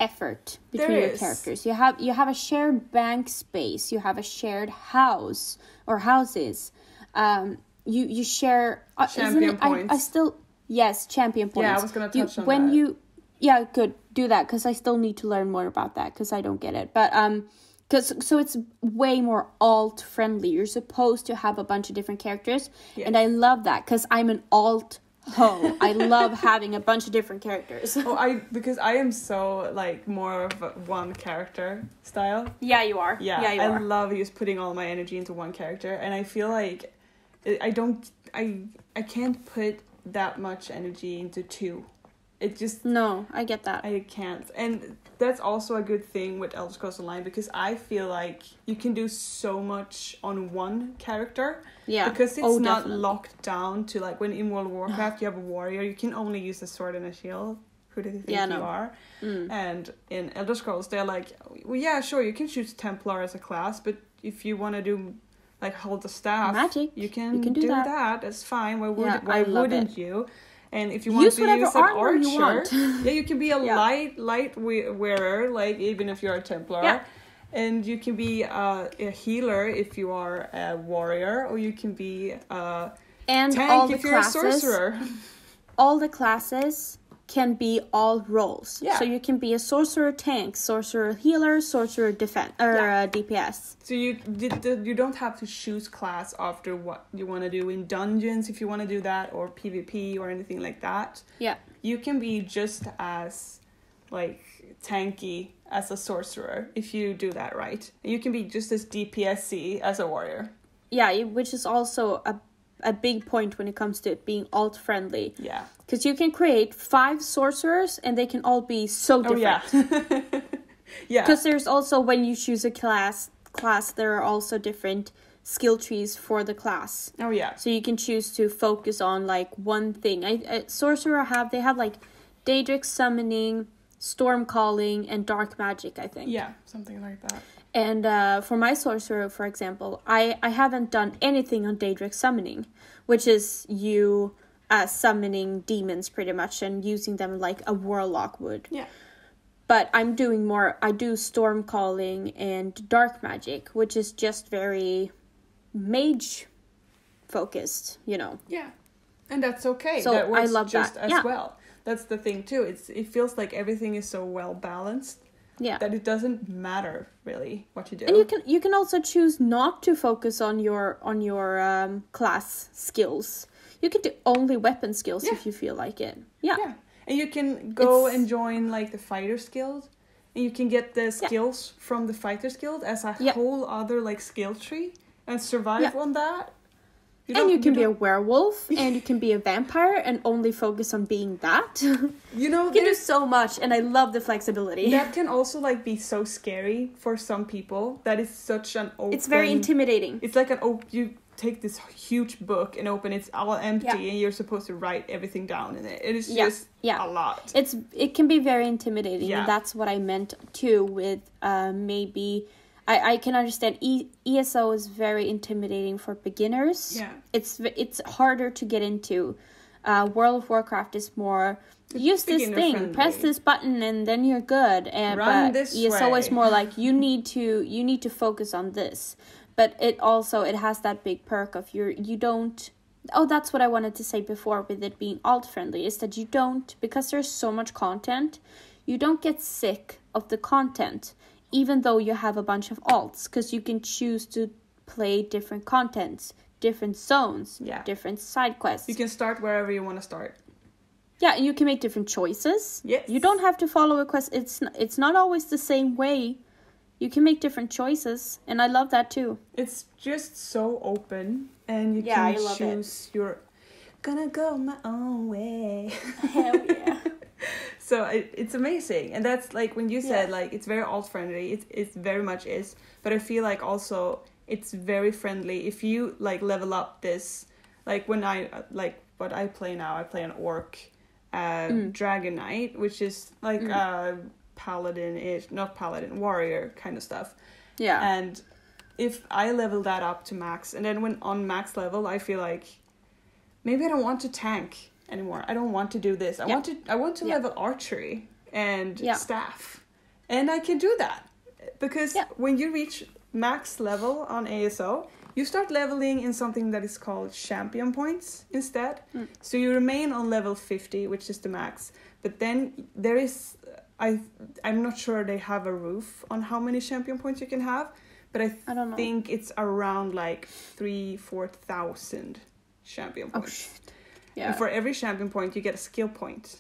effort between your characters. You have a shared bank space. You have a shared house or houses. You share champion points. Yes, champion points. Yeah, I was gonna touch on that. Yeah, good. Do that, because I still need to learn more about that, because I don't get it. But so it's way more alt friendly. You're supposed to have a bunch of different characters, and I love that, because I'm an alt ho. I love having a bunch of different characters. Because I am so like more of a one character style. Yeah, you are. Yeah, I love just putting all my energy into one character, and I feel like I can't put that much energy into two. It just... No, I get that. I can't. And that's also a good thing with Elder Scrolls Online, because I feel like you can do so much on one character. Yeah. Because it's not locked down to, like, when in World of Warcraft you have a warrior, you can only use a sword and a shield. Who do you think you are? And in Elder Scrolls, they're like, well, yeah, sure, you can choose Templar as a class, but if you want to do, like, hold the staff, magic, you can do that. That's fine. Why wouldn't you? And if you want to use an archer, you can be a light wearer, like even if you're a Templar. Yeah. And you can be a healer if you are a warrior, or you can be a tank if you're a sorcerer. All the classes can be all roles. Yeah. So you can be a sorcerer tank, sorcerer healer, sorcerer defense, or DPS. So you don't have to choose class after what you want to do in dungeons if you want to do that, or PvP or anything like that. Yeah. You can be just as like tanky as a sorcerer if you do that right. And you can be just as DPS-y as a warrior. Yeah, which is also a big point when it comes to it being alt friendly. Yeah. Because you can create 5 sorcerers and they can all be so different. Oh, yeah. Because there's also, when you choose a class, there are also different skill trees for the class. Oh, yeah. So you can choose to focus on, like, one thing. Sorcerer they have, like, Daedric summoning, storm calling, and dark magic, I think. Yeah, something like that. And for my sorcerer, for example, I haven't done anything on Daedric summoning, which is you summoning demons pretty much and using them like a warlock would. Yeah. But I'm doing more, I do storm calling and dark magic, which is just very mage focused, you know. Yeah. And that's okay. So that works I love just that. as well. That's the thing too. It feels like everything is so well balanced. Yeah. That it doesn't matter really what you do. And you can also choose not to focus on your class skills. You can do only weapon skills if you feel like it. Yeah. Yeah. And you can go and join like the Fighters Guild, and you can get the skills from the Fighters Guild as a whole other like skill tree and survive on that. You can be a werewolf, and you can be a vampire, and only focus on being that. You can do so much, and I love the flexibility. That can also like be so scary for some people. That is such an open... It's very intimidating. It's like you take this huge book and open it's all empty, and you're supposed to write everything down in it. It is just a lot. It can be very intimidating, and that's what I meant too with maybe I can understand ESO is very intimidating for beginners. Yeah. It's harder to get into. World of Warcraft is more use this thing, friendly. press this button, and then you're good. And Run but this ESO way. is more like you need to focus on this. But it has that big perk of you don't. Oh, that's what I wanted to say before with it being alt friendly, is that you don't, because there's so much content, you don't get sick of the content, even though you have a bunch of alts, because you can choose to play different contents, different zones, different side quests. You can start wherever you want to start. Yeah, and you can make different choices. Yes. You don't have to follow a quest. It's not always the same way. You can make different choices, and I love that too. It's just so open, and you I can love choose your gonna go my own way. Hell yeah. So it's amazing, and that's like when you said like it's very alt friendly. It very much is, but I feel like also it's very friendly if you like level up this. Like when I like what I play now, I play an orc, dragon knight, which is like paladin-ish, not paladin, warrior kind of stuff. Yeah. And if I level that up to max, and then when on max level, I feel like maybe I don't want to tank anymore. I don't want to do this. I want to level archery and staff. And I can do that. Because when you reach max level on ASO, you start leveling in something that is called champion points instead. So you remain on level 50, which is the max. But then there is... I'm not sure they have a roof on how many champion points you can have, but I don't know. Think it's around like 3,000-4,000 champion points. Oh, shit. Yeah. And for every champion point, you get a skill point.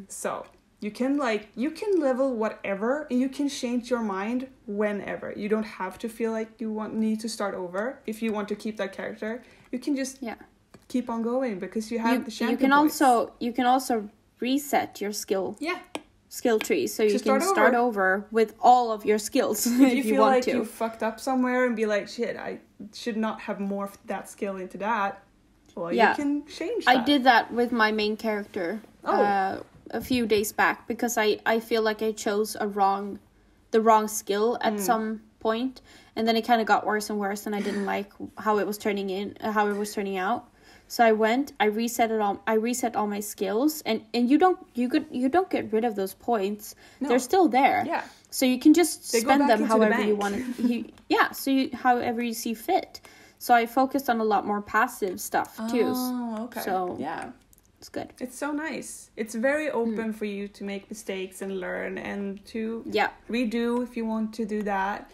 So you can level whatever, and you can change your mind whenever. You don't have to feel like you need to start over. If you want to keep that character, you can just keep on going because you have the champion points. You can also reset your skill tree, so you can start over with all of your skills if you feel like you fucked up somewhere and be like, shit, I should not have morphed that skill into that. Well, you can change that. I did that with my main character a few days back because I feel like I chose the wrong skill at some point, and then it kind of got worse and worse, and I didn't like how it was turning out. So I reset all my skills, and you don't get rid of those points. No. They're still there. Yeah. So you can just spend them however you want to. However you see fit. So I focused on a lot more passive stuff too. Oh, okay. So it's good. It's so nice. It's very open for you to make mistakes and learn and to redo if you want to do that.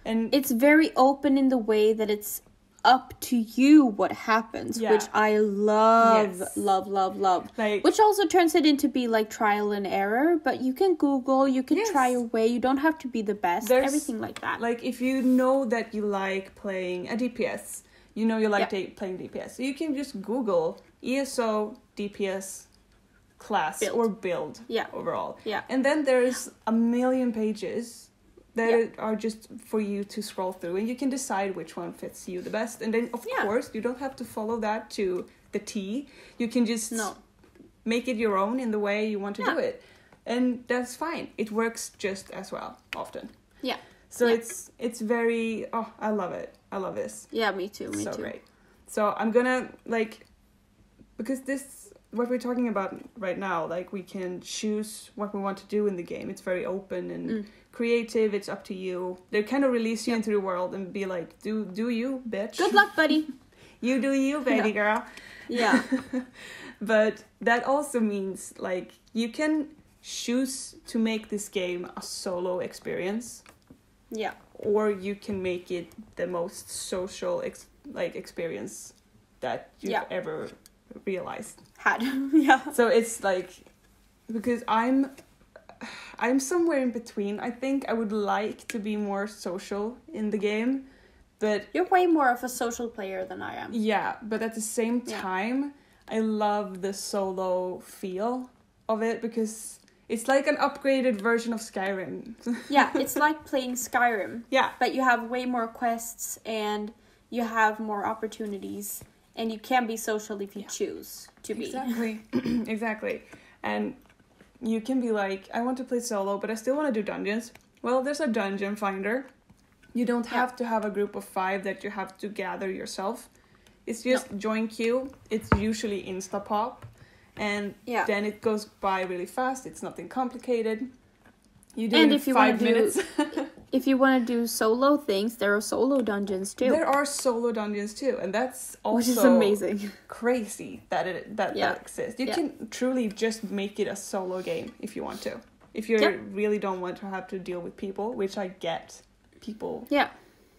And it's very open in the way that it's up to you what happens, which I love. Like, which also turns it into be like trial and error, but you can Google, you can try your way, you don't have to be the best, everything like that. Like if you know that you like playing a DPS, you know you like playing DPS, so you can just Google ESO DPS class or build overall. Yeah. And then there's a million pages that are just for you to scroll through, and you can decide which one fits you the best. And then, of course, you don't have to follow that to the T. You can just make it your own in the way you want to do it. And that's fine. It works just as well, often. Yeah. So it's very... Oh, I love it. I love this. Yeah, me too. Me too. Great. So I'm gonna, like... Because this... What we're talking about right now, like, we can choose what we want to do in the game. It's very open and... creative. It's up to you. They kind of release you into the world and be like, do you, bitch. Good luck, buddy. You do you, baby girl. Yeah. But that also means like you can choose to make this game a solo experience. Yeah. Or you can make it the most social experience that you've ever realized. So it's like, because I'm somewhere in between. I think I would like to be more social in the game, but... You're way more of a social player than I am. Yeah, but at the same time, I love the solo feel of it because it's like an upgraded version of Skyrim. Yeah, it's like playing Skyrim. Yeah. But you have way more quests and you have more opportunities and you can be social if you choose to be. Exactly. Exactly. And... You can be like, I want to play solo, but I still want to do dungeons. Well, there's a dungeon finder. You don't have to have a group of 5 that you have to gather yourself. It's just join queue. It's usually Instapop. And then it goes by really fast. It's nothing complicated. You do it in 5 minutes. If you want to do solo things, there are solo dungeons too. There are solo dungeons too. And that's also which is amazing. Crazy that that exists. You can truly just make it a solo game if you want to. If you really don't want to have to deal with people, which I get. People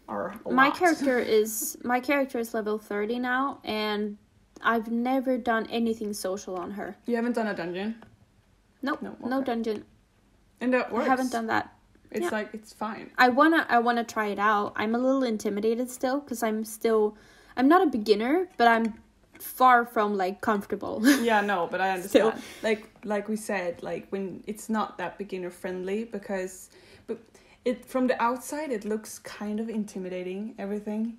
are a my lot. character is level 30 now, and I've never done anything social on her. You haven't done a dungeon? Nope. No dungeon. And that works. I haven't done that. It's like it's fine. I wanna try it out. I'm a little intimidated still because I'm not a beginner, but I'm far from like comfortable. Yeah, no, but I understand. Like we said, like when it's not that beginner friendly because it from the outside it looks kind of intimidating, everything.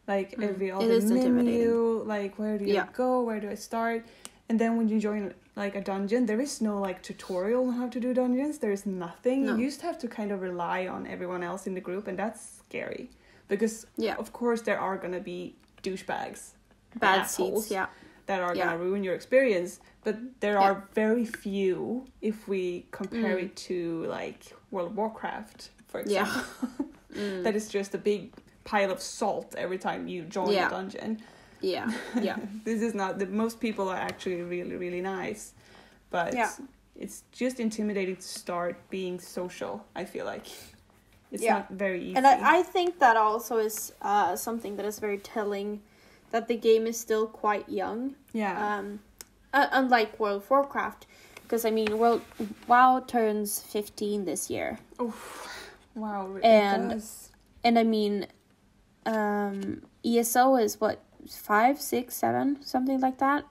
Like every other menu, like where do you go, where do I start? And then when you join like a dungeon, there is no like tutorial on how to do dungeons. There is nothing. No. You just have to kind of rely on everyone else in the group, and that's scary. Because of course there are gonna be douchebags. Bad seats, that are gonna ruin your experience. But there are very few if we compare it to like World of Warcraft, for example. That is just a big pile of salt every time you join a dungeon. Yeah. This is not most people are actually really, really nice. But it's just intimidating to start being social, I feel like. It's not very easy. And I think that also is something that is very telling that the game is still quite young. Yeah. Unlike World of Warcraft. Because, I mean, WoW turns 15 this year. Oh, wow. And I mean, ESO is what, 5, 6, 7, something like that.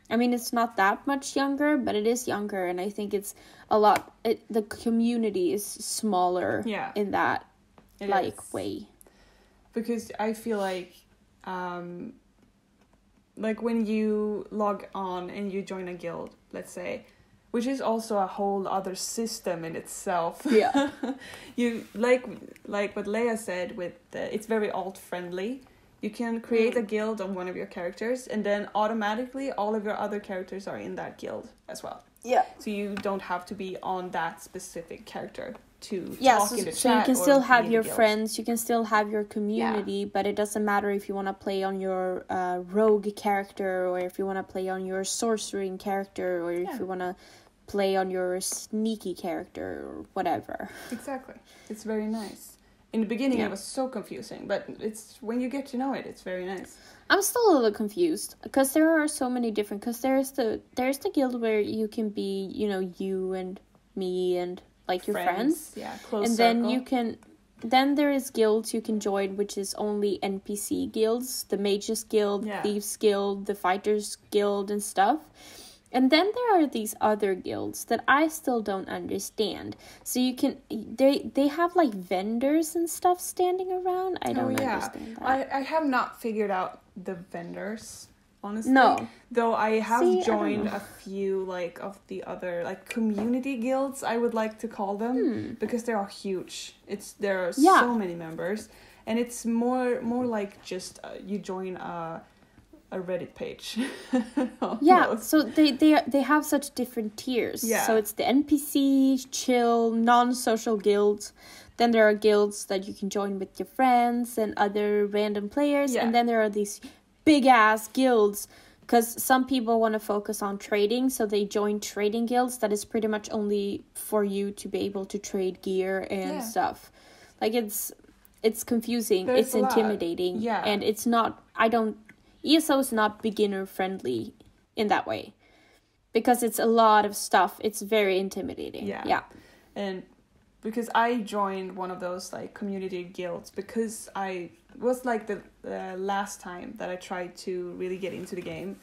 I mean, it's not that much younger, but it is younger. And I think it's a lot, the community is smaller in that way. Because I feel like when you log on and you join a guild, let's say, which is also a whole other system in itself. Yeah. You like what Leia said with it's very alt friendly. You can create a guild on one of your characters, and then automatically all of your other characters are in that guild as well. Yeah. So you don't have to be on that specific character to talk in the chat. So you can still have your friends, you can still have your community, but it doesn't matter if you want to play on your rogue character, or if you want to play on your sorcering character, or if you want to play on your sneaky character, or whatever. Exactly. It's very nice. In the beginning, it was so confusing, but it's when you get to know it, it's very nice. I'm still a little confused because there are so many different. Because there's the guild where you can be, you and me and like your friends. Yeah, close and circle. Then you can. Then there is guilds you can join, which is only NPC guilds, the Mages Guild, Thieves Guild, the Fighters Guild, and stuff. And then there are these other guilds that I still don't understand. So you can, they have like vendors and stuff standing around. I don't understand that. I have not figured out the vendors, honestly. No. Though I have joined a few like of the other like community guilds, I would like to call them, because they are huge. There are so many members, and it's more like just you join a Reddit page. So they have such different tiers. So it's the NPC, chill, non-social guilds. Then there are guilds that you can join with your friends and other random players. And then there are these big ass guilds, because some people want to focus on trading, so they join trading guilds that is pretty much only for you to be able to trade gear and stuff. Like it's confusing. It's intimidating. And it's not, ESO is not beginner friendly in that way, because it's a lot of stuff. It's very intimidating. Yeah. And because I joined one of those like community guilds, because I was like the last time that I tried to really get into the game,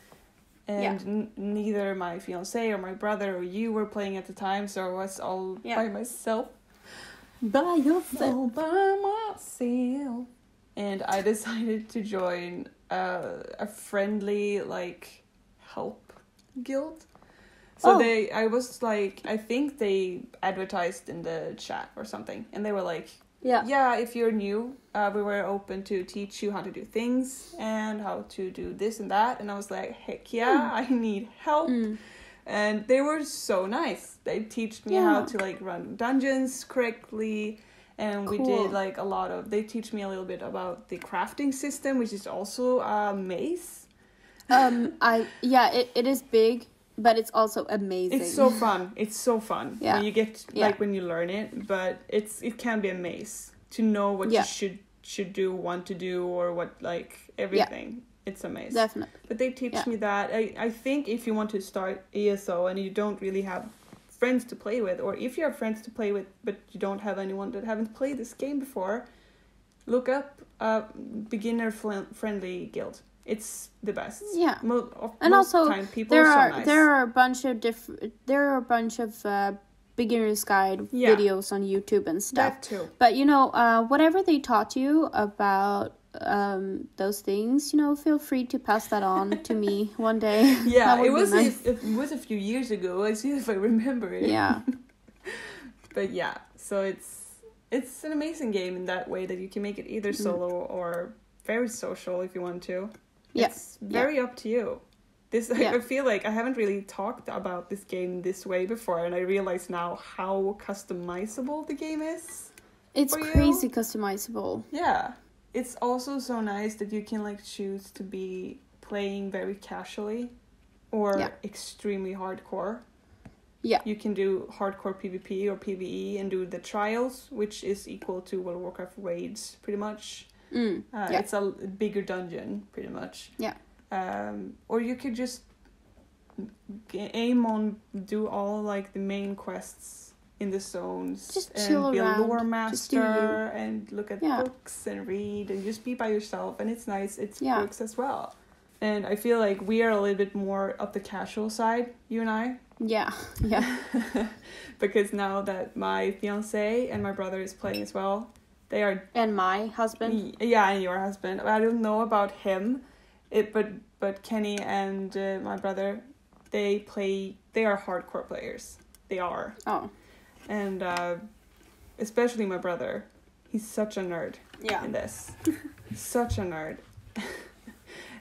and neither my fiance or my brother or you were playing at the time, so I was all by myself. By yourself. And I decided to join a friendly like help guild. So I was like, I think they advertised in the chat or something, and they were like, yeah, if you're new, we were open to teach you how to do things and how to do this and that. And I was like, heck yeah, I need help. And they were so nice. They taught me how to like run dungeons correctly. And we did like they teach me a little bit about the crafting system, which is also a maze. It is big, but it's also amazing. It's so fun. It's so fun when you get when you learn it. But it can be a maze to know what you should do, want to do, or what like everything. Yeah. It's a maze. Definitely. But they teach me that. I think if you want to start ESO and you don't really have friends to play with, or if you have friends to play with but you don't have anyone that haven't played this game before, look up a beginner friendly guild. It's the best. Yeah. And also time, people there are so nice. There are a bunch of beginner's guide videos on YouTube and stuff. That too. But whatever they taught you about those things, feel free to pass that on to me one day. Yeah, it was it was a few years ago. I see if I remember it. Yeah. But yeah, so it's an amazing game in that way that you can make it either solo or very social if you want to. It's very up to you. I feel like I haven't really talked about this game this way before, and I realize now how customizable the game is. It's crazy customizable. Yeah. It's also so nice that you can like choose to be playing very casually or extremely hardcore. Yeah. You can do hardcore PvP or PvE and do the trials, which is equal to World of Warcraft raids, pretty much. It's a bigger dungeon, pretty much. Yeah. Or you could just aim on do all like the main quests in the zones. Just chill and be around. A lore master and look at books and read and just be by yourself. And it's nice. It works as well. And I feel like we are a little bit more of the casual side, you and I. Yeah. Because now that my fiance and my brother is playing as well, they are... And my husband. Yeah, and your husband. I don't know about him, but Kenny and my brother, they are hardcore players. They are. Oh. And especially my brother. He's such a nerd in this. Such a nerd.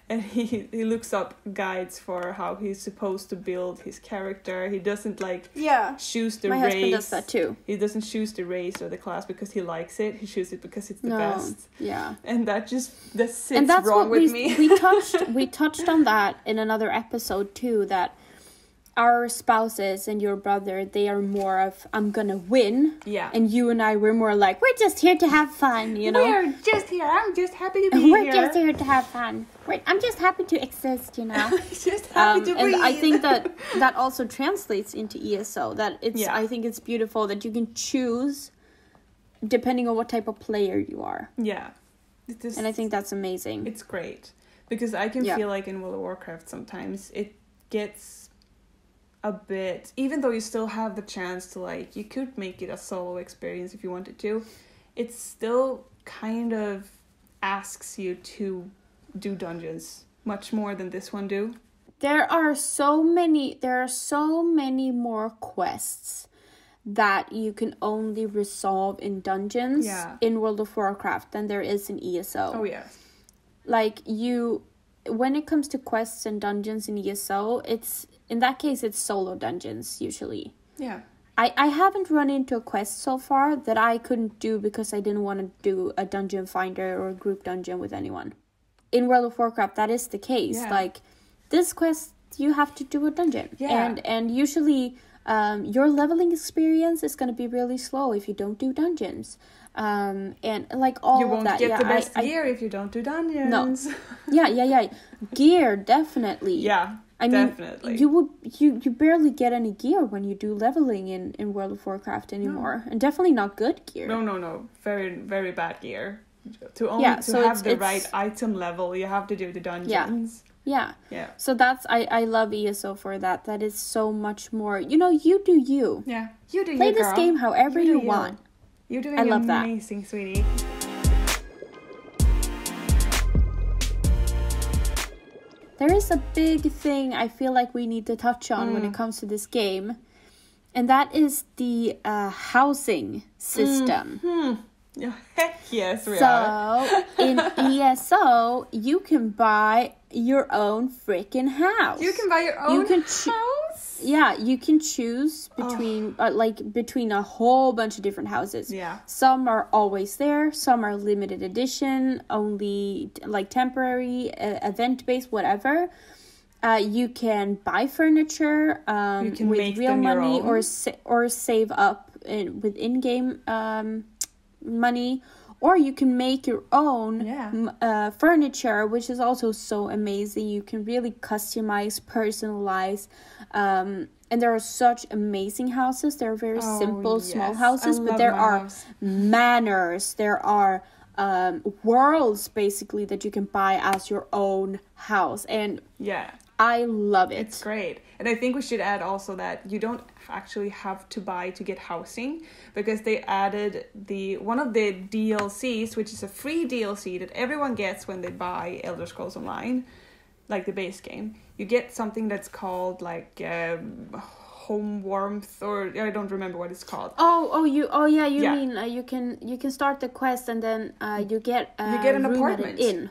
And he looks up guides for how he's supposed to build his character. He doesn't choose the race. My husband does that too. He doesn't choose the race or the class because he likes it. He chooses it because it's the best. Yeah. And that sits wrong with me. We touched on that in another episode too, that our spouses and your brother, they are more of, I'm gonna win. Yeah. And you and I, we're more like, we're just here to have fun, We're just here. I'm just happy to be here. We're just here to have fun. I'm just happy to exist, Just happy to breathe. And I think that also translates into ESO. That I think it's beautiful that you can choose depending on what type of player you are. Yeah. And I think that's amazing. It's great. Because I can feel like in World of Warcraft sometimes it gets a bit, even though you still have the chance to like, you could make it a solo experience if you wanted to, it still kind of asks you to do dungeons much more than this one do. There are so many more quests that you can only resolve in dungeons in World of Warcraft than there is in ESO. Oh yeah. Like when it comes to quests and dungeons in ESO, in that case, it's solo dungeons, usually. Yeah. I haven't run into a quest so far that I couldn't do because I didn't want to do a dungeon finder or a group dungeon with anyone. In World of Warcraft, that is the case. Yeah. Like, this quest, you have to do a dungeon. Yeah. And usually, your leveling experience is going to be really slow if you don't do dungeons. And like all of that. You won't get the best gear if you don't do dungeons. No. Yeah. Gear, definitely. Yeah. I mean, you barely get any gear when you do leveling in World of Warcraft anymore. No. And definitely not good gear. No. Very, very bad gear. To have the right item level, you have to do the dungeons. Yeah. So I love ESO for that. That is so much more. You do you. Yeah. You do Play you, this girl. game however you want. You're doing I love amazing, that. Sweetie. there is a big thing I feel like we need to touch on when it comes to this game. And that is the housing system. Yeah, heck yes, we are. So, in ESO, you can buy your own freaking house. You can buy your own house? Yeah, you can choose between between a whole bunch of different houses. Yeah. Some are always there. Some are limited edition, only like temporary, event-based, whatever. You can buy furniture you can with make real them money your own. or save up with in-game money, or you can make your own furniture, which is also so amazing. You can really customize, personalize, and there are such amazing houses. They're very simple, small houses, but there are manors. There are worlds basically that you can buy as your own house, and I love it. It's great. And I think we should add also that you don't actually have to buy to get housing, because they added one of the DLCs, which is a free DLC that everyone gets when they buy Elder Scrolls Online, like the base game. You get something that's called like home warmth, or I don't remember what it's called. You mean you can start the quest and then you get an room apartment. at an inn.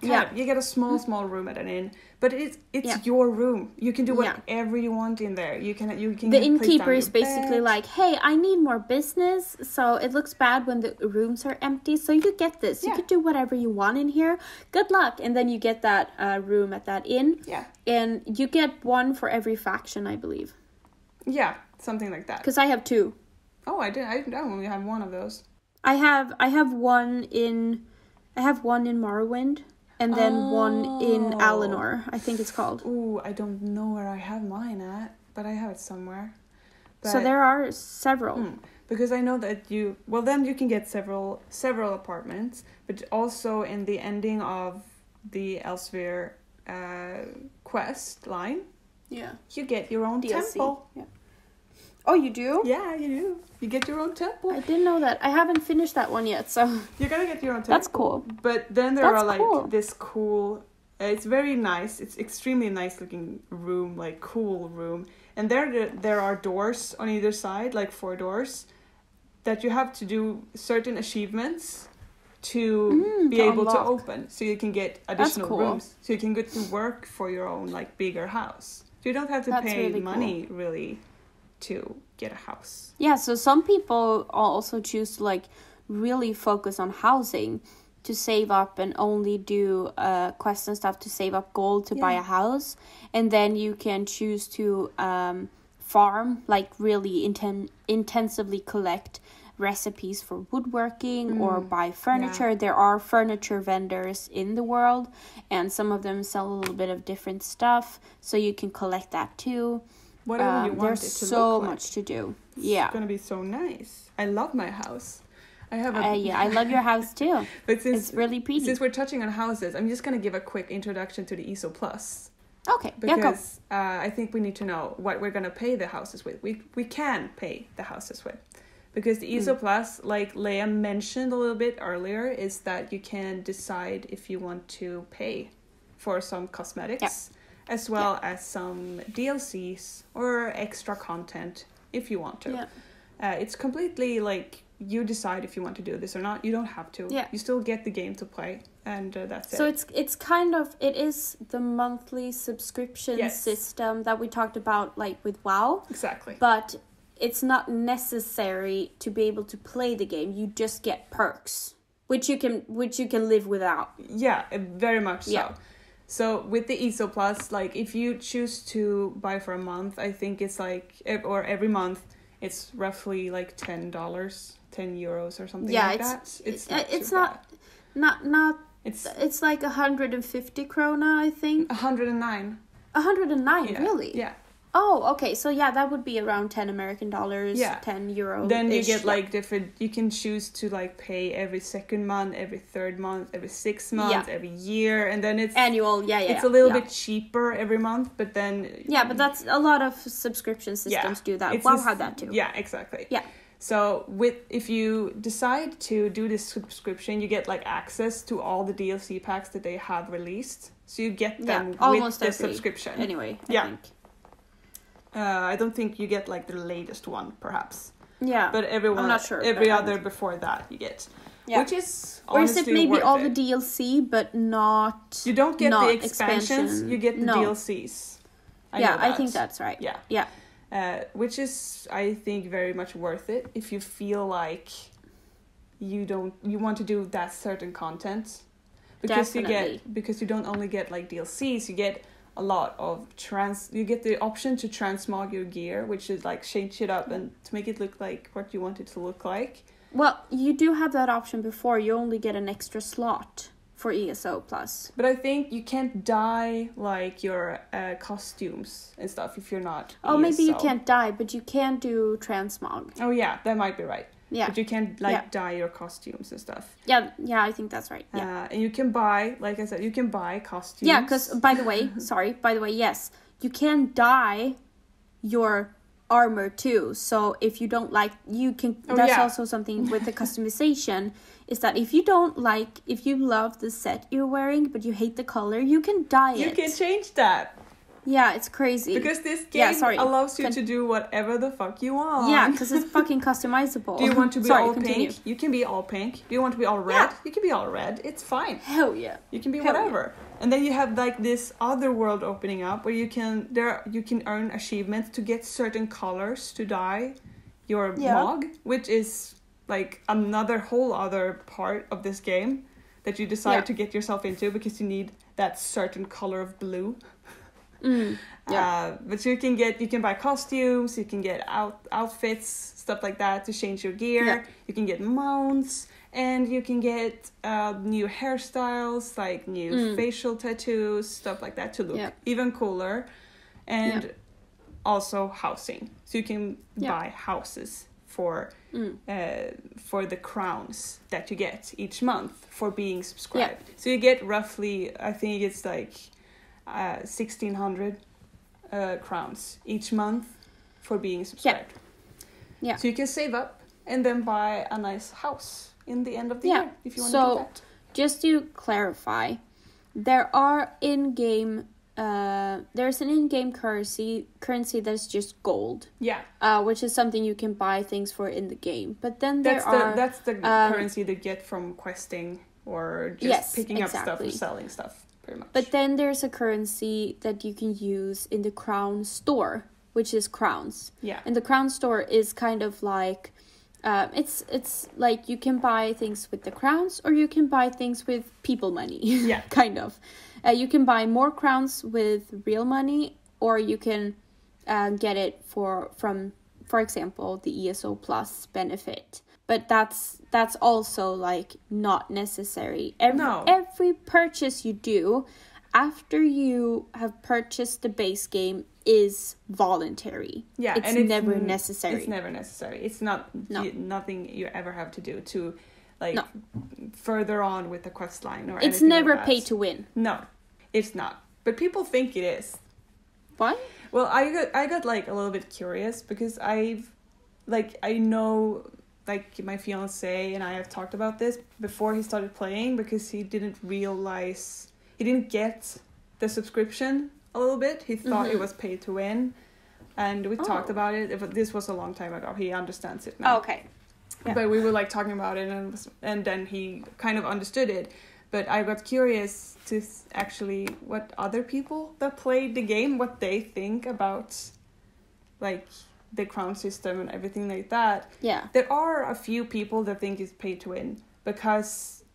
You get a small room at an inn, but it's your room. You can do whatever you want in there. You can the innkeeper is basically like, hey, I need more business, so it looks bad when the rooms are empty, so you get this. You can do whatever you want in here. Good luck. And then you get that room at that inn. And you get one for every faction, I believe. Yeah, something like that. Because I have 2. Oh, I only have one of those. I have one in Morrowind, and then one in Alinor, I think it's called. Ooh, I don't know where I have mine at, but I have it somewhere. But, so there are several. Because I know that then you can get several apartments, but also in the ending of the Elsewhere quest line, you get your own DLC. Temple. Yeah. Oh, you do? Yeah, you do. You get your own temple. I didn't know that. I haven't finished that one yet, so... You're gonna get your own temple. That's cool. But then there are, like, this cool... it's very nice. It's extremely nice looking room, like, cool room. And there are doors on either side, like 4 doors, that you have to do certain achievements to be able to open. So you can get additional rooms. So you can get to work for your own, like, bigger house. So you don't have to pay really money, really, to get a house. Yeah, so some people also choose to like really focus on housing, to save up and only do quests and stuff to save up gold to buy a house, and then you can choose to farm, like really intensively collect recipes for woodworking or buy furniture. There are furniture vendors in the world, and some of them sell a little bit of different stuff, so you can collect that too. Whatever you want there's it to so look like. much to do. It's gonna be so nice. I love my house. I have I love your house too. But it's really pretty. Since we're touching on houses, I'm just gonna give a quick introduction to the ESO Plus. Okay. Because I think we need to know what we're gonna pay the houses with. We can pay the houses with, because the ESO Plus, like Leia mentioned a little bit earlier, is that you can decide if you want to pay for some cosmetics. As well as some DLCs or extra content if you want to. It's completely like you decide if you want to do this or not. You don't have to. You still get the game to play, and that's it. So it's kind of, it is the monthly subscription system that we talked about, like with WoW. Exactly. But it's not necessary to be able to play the game. You just get perks, which you can live without. Yeah, very much so. So with the ESO Plus, like if you choose to buy for a month, I think it's like, or every month, it's roughly like $10, €10 or something like that. It's like 150 krona, I think. 109. 109, really? Yeah. Oh, okay. So that would be around $10 American, €10. Then you get like different. You can choose to like pay every 2nd month, every 3rd month, every 6th month, every year, and then it's annual. It's a little bit cheaper every month, but then but that's a lot of subscription systems do that. WoW had that too. Yeah, exactly. Yeah. So if you decide to do this subscription, you get like access to all the DLC packs that they have released. So you get them with the subscription. Anyway, I think. I don't think you get like the latest one, perhaps. Yeah, but I'm not sure. Every other before that you get, which is honestly or is it maybe worth all it. the DLC, but not? You don't get the expansions. You get the DLCs. I think that's right. Yeah. Which is, I think, very much worth it if you feel like you want to do that certain content, because you don't only get like DLCs, you get a lot of you get the option to transmog your gear, which is like change it up and to make it look like what you want it to look like. Well, you do have that option before. You only get an extra slot for ESO Plus. But I think you can't dye like your costumes and stuff if you're not Oh, ESO. maybe you can't dye, but you can do transmog. Oh yeah, that might be right. Yeah. But you can't dye your costumes and stuff. Yeah, I think that's right. Yeah. And you can buy, like I said, you can buy costumes. Yeah, because by the way, yes, you can dye your armor too. So if you don't like, you can. That's also something with the customization. Is that if you love the set you're wearing, but you hate the color, you can dye it. You can change that. Yeah, it's crazy. Because this game allows you to do whatever the fuck you want. Yeah, because it's fucking customizable. Do you want to be all pink? You can be all pink. Do you want to be all red? Yeah. You can be all red. It's fine. Hell yeah. You can be whatever. Yeah. And then you have like this other world opening up where you can earn achievements to get certain colors to dye your mog, which is like another whole other part of this game that you decide to get yourself into because you need that certain color of blue. But you can buy costumes, you can get outfits, stuff like that to change your gear. You can get mounts, and you can get new hairstyles, like new facial tattoos, stuff like that to look even cooler, and also housing. So you can buy houses for the crowns that you get each month for being subscribed. So you get roughly, I think it's like 1,600 crowns each month for being subscribed. Yeah. So you can save up and then buy a nice house in the end of the year if you want to do that. Just to clarify, there are there's an in-game currency that's just gold. Yeah. Which is something you can buy things for in the game. But then that's the currency they get from questing or just picking up stuff or selling stuff. But then there's a currency that you can use in the Crown store, which is crowns. Yeah. And the Crown store is kind of like, it's like you can buy things with the crowns or you can buy things with people money. Yeah. Kind of. You can buy more crowns with real money, or you can get it for example, the ESO Plus benefit. But that's also like not necessary. Every purchase you do after you have purchased the base game is voluntary. Yeah, it's never necessary. It's never necessary. It's nothing you ever have to do to further on with the quest line or anything. It's never pay to win. No, it's not. But people think it is. What? Well, I got like a little bit curious because I know. Like my fiance and I have talked about this before he started playing because he didn't get the subscription a little bit. He thought it was pay to win, and we talked about it. But this was a long time ago. He understands it now. Oh, okay. Yeah. But we were like talking about it, and then he kind of understood it. But I got curious to actually what other people that played the game, what they think about like the crown system and everything like that. Yeah. There are a few people that think it's pay to win because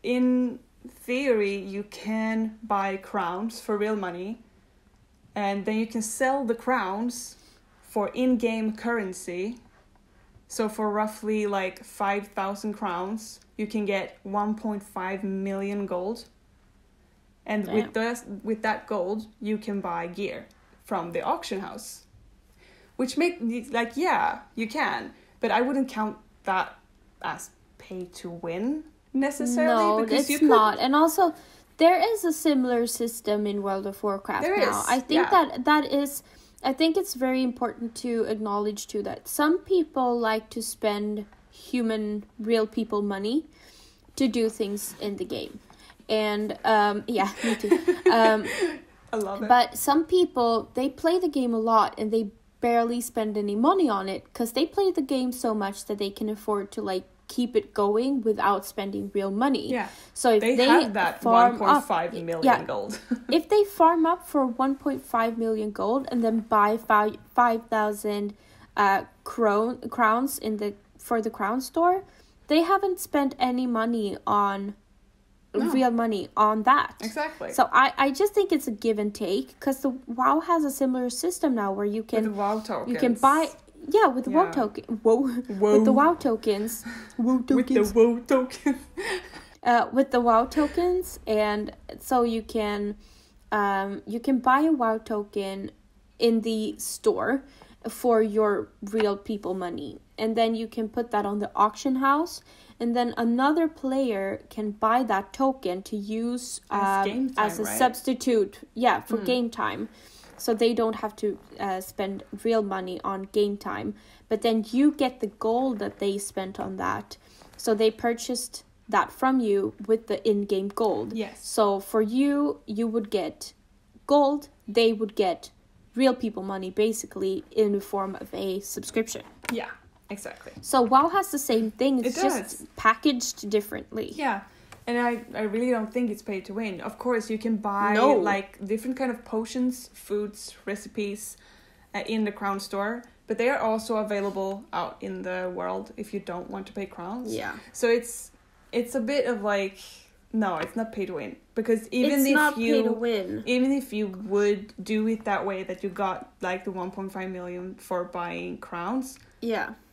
in theory you can buy crowns for real money and then you can sell the crowns for in-game currency. So for roughly like 5,000 crowns you can get 1.5 million gold. And with that gold you can buy gear from the auction house. Which you can, but I wouldn't count that as pay to win necessarily. No, because it's not. And also, there is a similar system in World of Warcraft now. I think that is I think it's very important to acknowledge too that some people like to spend real people money to do things in the game. And yeah, me too. I love it. But some people, they play the game a lot and they barely spend any money on it because they play the game so much that they can afford to like keep it going without spending real money. Yeah. So if they have that 1.5 million gold. If they farm up for 1.5 million gold and then buy 5,000 crowns for the crown store, they haven't spent any money on real money on that. Exactly. So I just think it's a give and take because the WoW has a similar system now where you can with the WoW tokens. You can buy with the WoW token. With the WoW tokens. With the WoW tokens. With the WoW tokens, and so you can buy a WoW token in the store for your real people money, and then you can put that on the auction house, and then another player can buy that token to use as a substitute for game time, so they don't have to spend real money on game time, but then you get the gold that they spent on that. So they purchased that from you with the in-game gold. Yes. So for you would get gold, they would get real people money basically in the form of a subscription. Yeah, exactly. So WoW has the same thing. It's just packaged differently. Yeah. And I really don't think it's pay to win. Of course, you can buy like different kind of potions, foods, recipes in the crown store, but they are also available out in the world if you don't want to pay crowns. Yeah. So it's a bit of like, no, it's not pay to win, because even if you would do it that way, that you got like the 1.5 million for buying crowns,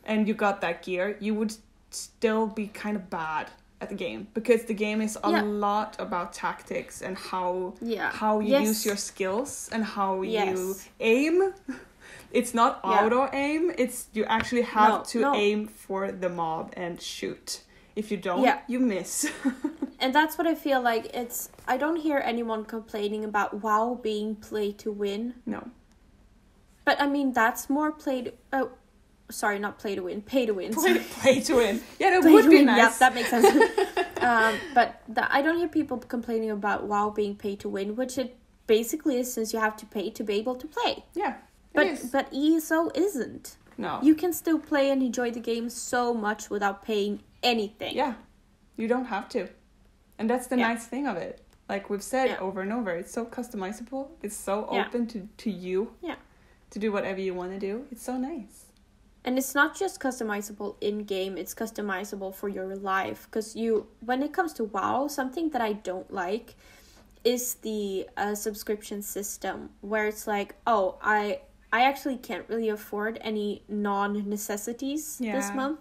and you got that gear, you would still be kind of bad at the game, because the game is a lot about tactics and how you use your skills and how you aim. It's not auto aim, it's you actually have to aim for the mob and shoot. If you don't, you miss. And that's what I feel like. I don't hear anyone complaining about WoW being play to win. No. But I mean, that's more not play to win, pay to win. Play to win. Yeah, that would be nice. Yeah, that makes sense. But I don't hear people complaining about WoW being pay to win, which it basically is, since you have to pay to be able to play. Yeah, but ESO isn't. No. You can still play and enjoy the game so much without paying anything. Yeah, you don't have to. And that's the nice thing of it. Like we've said over and over, it's so customizable. It's so open to you to do whatever you want to do. It's so nice. And it's not just customizable in-game, it's customizable for your life. Because when it comes to WoW, something that I don't like is the subscription system, where it's like, I actually can't really afford any non-necessities this month.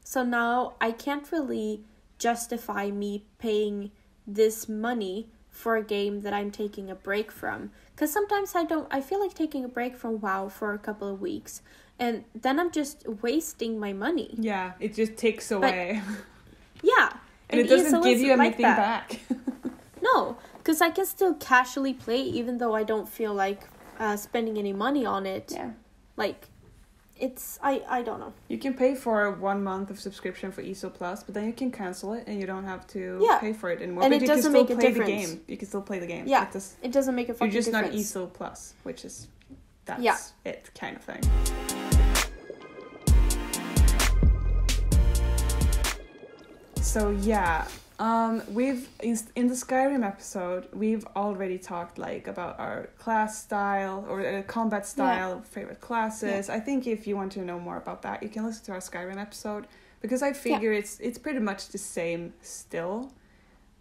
So now I can't really justify me paying this money for a game that I'm taking a break from. Because sometimes I feel like taking a break from WoW for a couple of weeks. And then I'm just wasting my money. Yeah, it just takes away. Yeah. And it doesn't give you anything back. No, because I can still casually play even though I don't feel like spending any money on it. Yeah. Like, it's, I don't know. You can pay for 1 month of subscription for ESO Plus, but then you can cancel it and you don't have to pay for it anymore. And but it doesn't make a difference. The game. You can still play the game. Yeah, it doesn't make a fucking difference. You're just not ESO Plus, which is, that's it kind of thing. So we've in the Skyrim episode, we've already talked like about our class style or combat style, favorite classes. I think if you want to know more about that, you can listen to our Skyrim episode, because I figure it's pretty much the same still.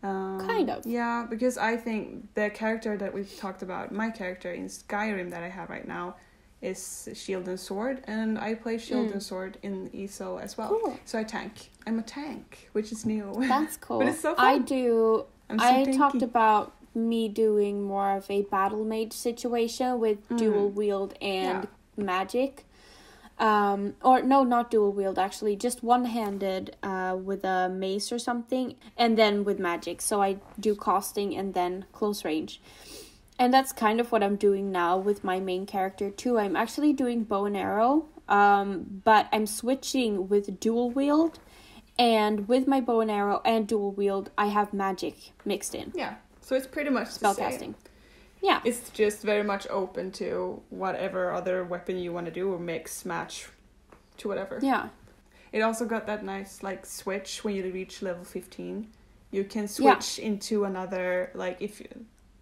Kind of. Yeah, because I think the character that we've talked about, my character in Skyrim that I have right now, is Shield and Sword, and I play Shield and Sword in ESO as well. Cool. So I'm a tank, which is new. That's cool. But it's so fun. I talked about me doing more of a battle mage situation with dual wield and magic. Or no, not dual wield actually, just one-handed with a mace or something, and then with magic. So I do casting and then close range. And that's kind of what I'm doing now with my main character too. I'm actually doing bow and arrow, but I'm switching with dual wield. And with my bow and arrow and dual wield, I have magic mixed in. Yeah, so it's pretty much spellcasting. Yeah. It's just very much open to whatever other weapon you want to do or mix, match to whatever. Yeah. It also got that nice like switch when you reach level 15. You can switch into another, like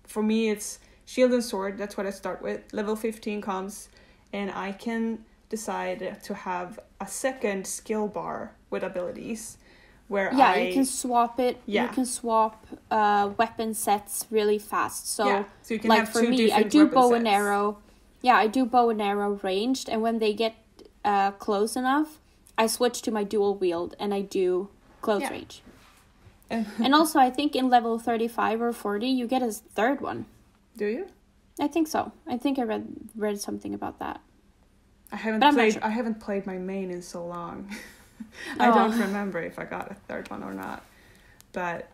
for me it's shield and sword, that's what I start with. Level 15 comes and I can decide to have a second skill bar with abilities. Where you can swap it. Yeah. You can swap weapon sets really fast. So you can like have for two me, I different do weapon bow sets. and arrow. Yeah, I do bow and arrow ranged, and when they get close enough, I switch to my dual wield and I do close range. And also, I think in level 35 or 40, you get a third one. Do you? I think so. I think I read something about that. I haven't played my main in so long. I don't remember if I got a third one or not. But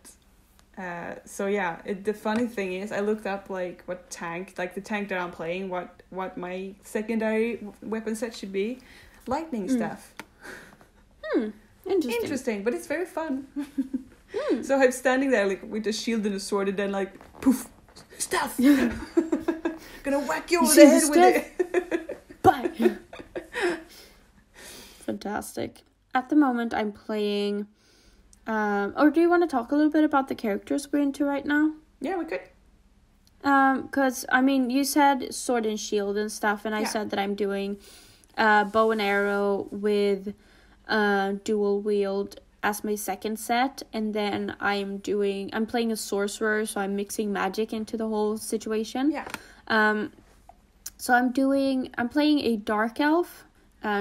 the funny thing is I looked up like what tank, like the tank that I'm playing, what my secondary weapon set should be. Lightning staff. Interesting, but it's very fun. So I'm standing there like with a shield and a sword, and then like poof, stuff. Gonna whack you over the head with it. Bye. Fantastic. At the moment, I'm playing. Or do you want to talk a little bit about the characters we're into right now? Yeah, we could. Because I mean, you said sword and shield and stuff, and I said that I'm doing bow and arrow with dual wield as my second set, and then I'm playing a sorcerer, so I'm mixing magic into the whole situation. So I'm playing a dark elf.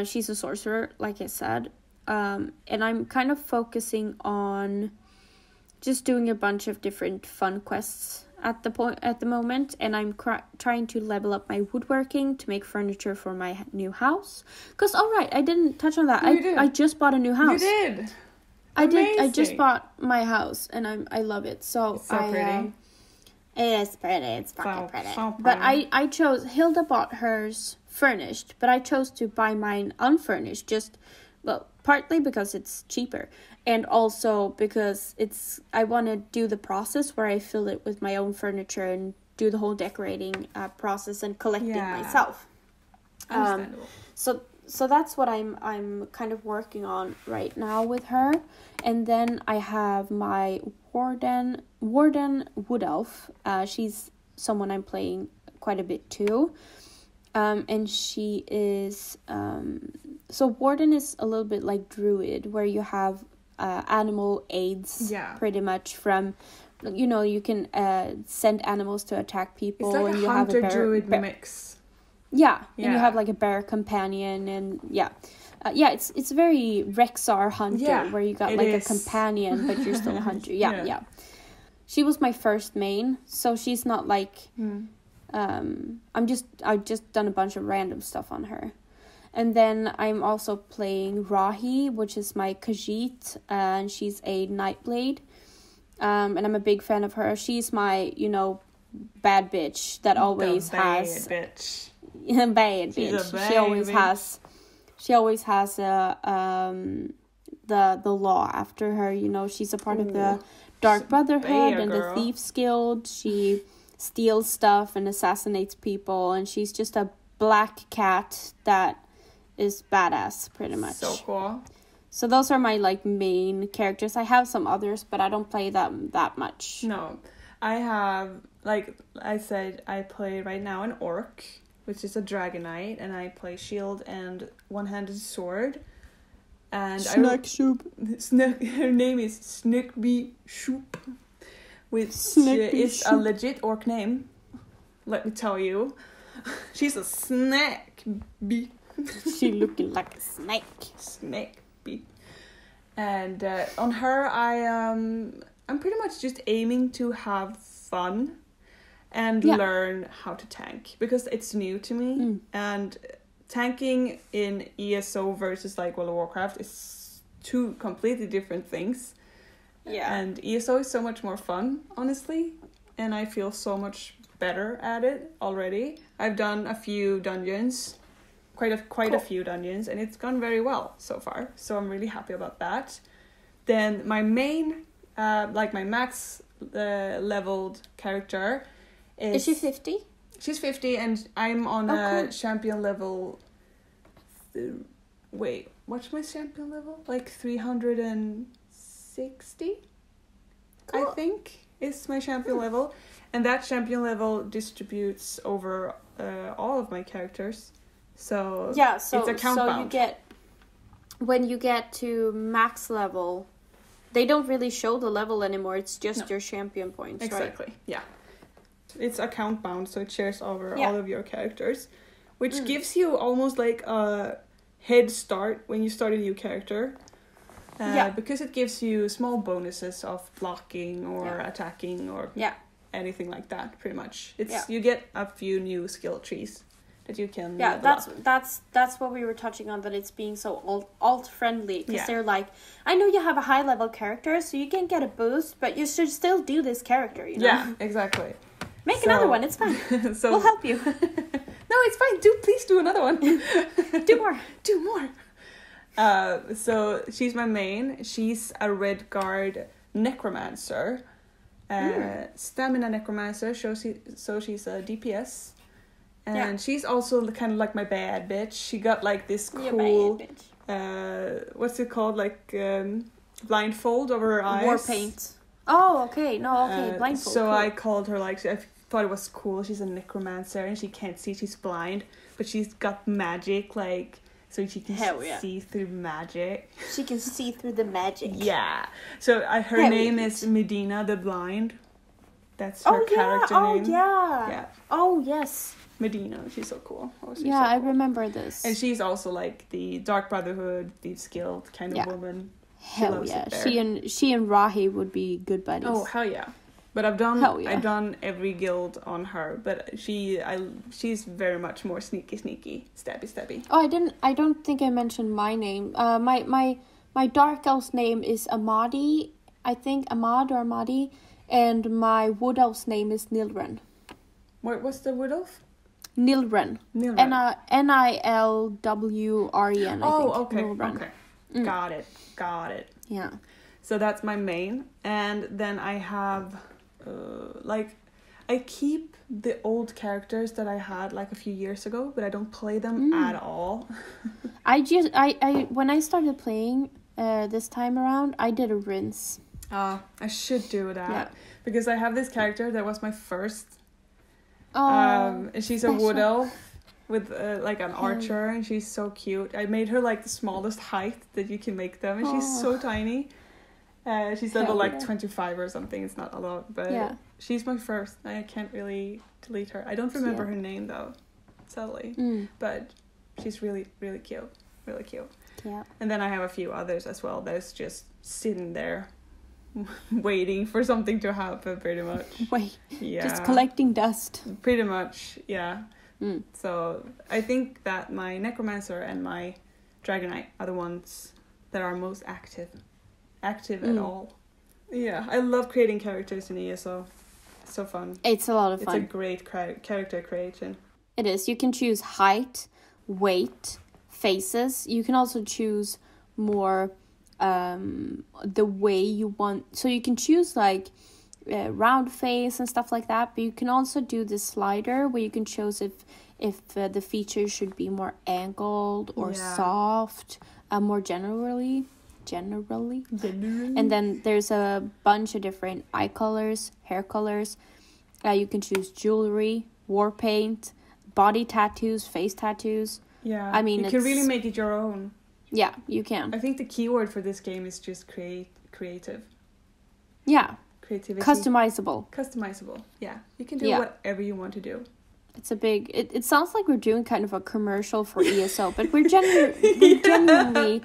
She's a sorcerer, like I said, and I'm kind of focusing on just doing a bunch of different fun quests at the moment, and I'm trying to level up my woodworking to make furniture for my new house. Because I didn't touch on that. I just bought a new house. You did. Amazing. I just bought my house, and I love it. So it's so pretty. It is pretty. It's fucking pretty. So pretty. But I chose. Hilda bought hers furnished, but I chose to buy mine unfurnished. Partly because it's cheaper, and also because I want to do the process where I fill it with my own furniture and do the whole decorating process and collecting myself. Understandable. So that's what I'm kind of working on right now with her. And then I have my Warden Wood Elf. She's someone I'm playing quite a bit too. And she is so Warden is a little bit like Druid, where you have animal aids pretty much from, you can send animals to attack people. It's like and a you hunter have a druid mix. Yeah, and you have like a bear companion, and it's very Rexar hunter, where you got like a companion, but you're still a hunter. Yeah. She was my first main, so she's not like I've just done a bunch of random stuff on her. And then I'm also playing Rahi, which is my Khajiit, and she's a Nightblade. And I'm a big fan of her. She's my, bad bitch that always has... bitch. Bad bitch. She always has the law after her. She's a part of the Dark Brotherhood and the Thieves Guild. She steals stuff and assassinates people, and she's just a black cat that is badass, pretty much. So cool. So those are my main characters. I have some others, but I don't play them that much. No, I have, like I said, I play right now an orc, which is a dragon knight, and I play shield and one-handed sword. And her name is Snookby Shoop, which is a legit orc name. Let me tell you, she's a snack bee. She looking like a snake. Snake bee. And on her, I'm pretty much just aiming to have fun and learn how to tank, because it's new to me. And tanking in ESO versus World of Warcraft is two completely different things. Yeah. And ESO is so much more fun, honestly, and I feel so much better at it already. I've done a few dungeons, quite a few dungeons, and it's gone very well so far. So I'm really happy about that. Then my main, my max leveled character Is she 50? She's 50, and I'm on cool. champion level. Wait, what's my champion level? Like 360? Cool. I think is my champion level. And that champion level distributes over all of my characters. So yeah, so it's account bound. You get, when you get to max level, they don't really show the level anymore. It's just your champion points, exactly. Right? Yeah. It's account bound, so it shares over Yeah. all of your characters, which gives you almost like a head start when you start a new character. Because it gives you small bonuses of blocking or attacking or anything like that. Pretty much, you get a few new skill trees that you can. Yeah, that's what we were touching on, that it's being so alt friendly, because they're like, I know you have a high level character, so you can get a boost, but you should still do this character. You know? Yeah, exactly. Make another one. It's fine. We'll help you. No, it's fine. Please do another one. Do more. Do more. So she's my main. She's a red guard necromancer. Stamina necromancer. So she's a DPS. And she's also kind of like my bad bitch. She got like this cool... what's it called? Like blindfold over her eyes. War paint. Oh, okay. No, okay. Blindfold. So cool. I called her like... I thought it was cool. She's a necromancer and she can't see. She's blind. But she's got magic, like... So she can see through magic. She can see through the magic. Yeah. So her name is Medina the Blind. That's her character name. Oh, yeah. Yeah. Oh, yes. Medina. She's so cool. I remember this. And she's also like the Dark Brotherhood, Thieves Guild kind of woman. Hell yeah. She and Rahi would be good buddies. Oh, hell yeah. But I've done every guild on her, but she's very much more sneaky, stabby. Oh, I don't think I mentioned my name. My dark elf's name is Amadi, I think, Ahmad or Amadi, and my wood elf's name is Nilren. What's the wood elf? Nilren. Nilwren, I think. Oh, okay. Nilwren. Okay. Got it. Yeah. So that's my main, and then I have. I keep the old characters that I had like a few years ago, but I don't play them at all. I when I started playing this time around, I did a rinse. I should do that because I have this character that was my first. And she's a wood elf with like an archer, and she's so cute. I made her like the smallest height that you can make them, and she's so tiny. She's level like 25 or something. It's not a lot, but she's my first. I can't really delete her. I don't remember her name though, sadly. But she's really, really cute. Really cute. Yeah. And then I have a few others as well that's just sitting there waiting for something to happen, pretty much. Just collecting dust. Pretty much, yeah. So I think that my Necromancer and my Dragonite are the ones that are most active at all. Yeah, I love creating characters in ESO. It's so fun. It's a lot of fun. It's a great character creation. It is. You can choose height, weight, faces. You can also choose more the way you want. So you can choose like round face and stuff like that, but you can also do this slider where you can choose if the features should be more angled or soft, more generally, and then there's a bunch of different eye colors, hair colors. You can choose jewelry, war paint, body tattoos, face tattoos. Yeah, I mean, you can really make it your own. Yeah, you can. I think the keyword for this game is just creative. Yeah. Creativity. Customizable. Yeah, you can do whatever you want to do. It's a big... It sounds like we're doing kind of a commercial for ESO, but we're genuinely...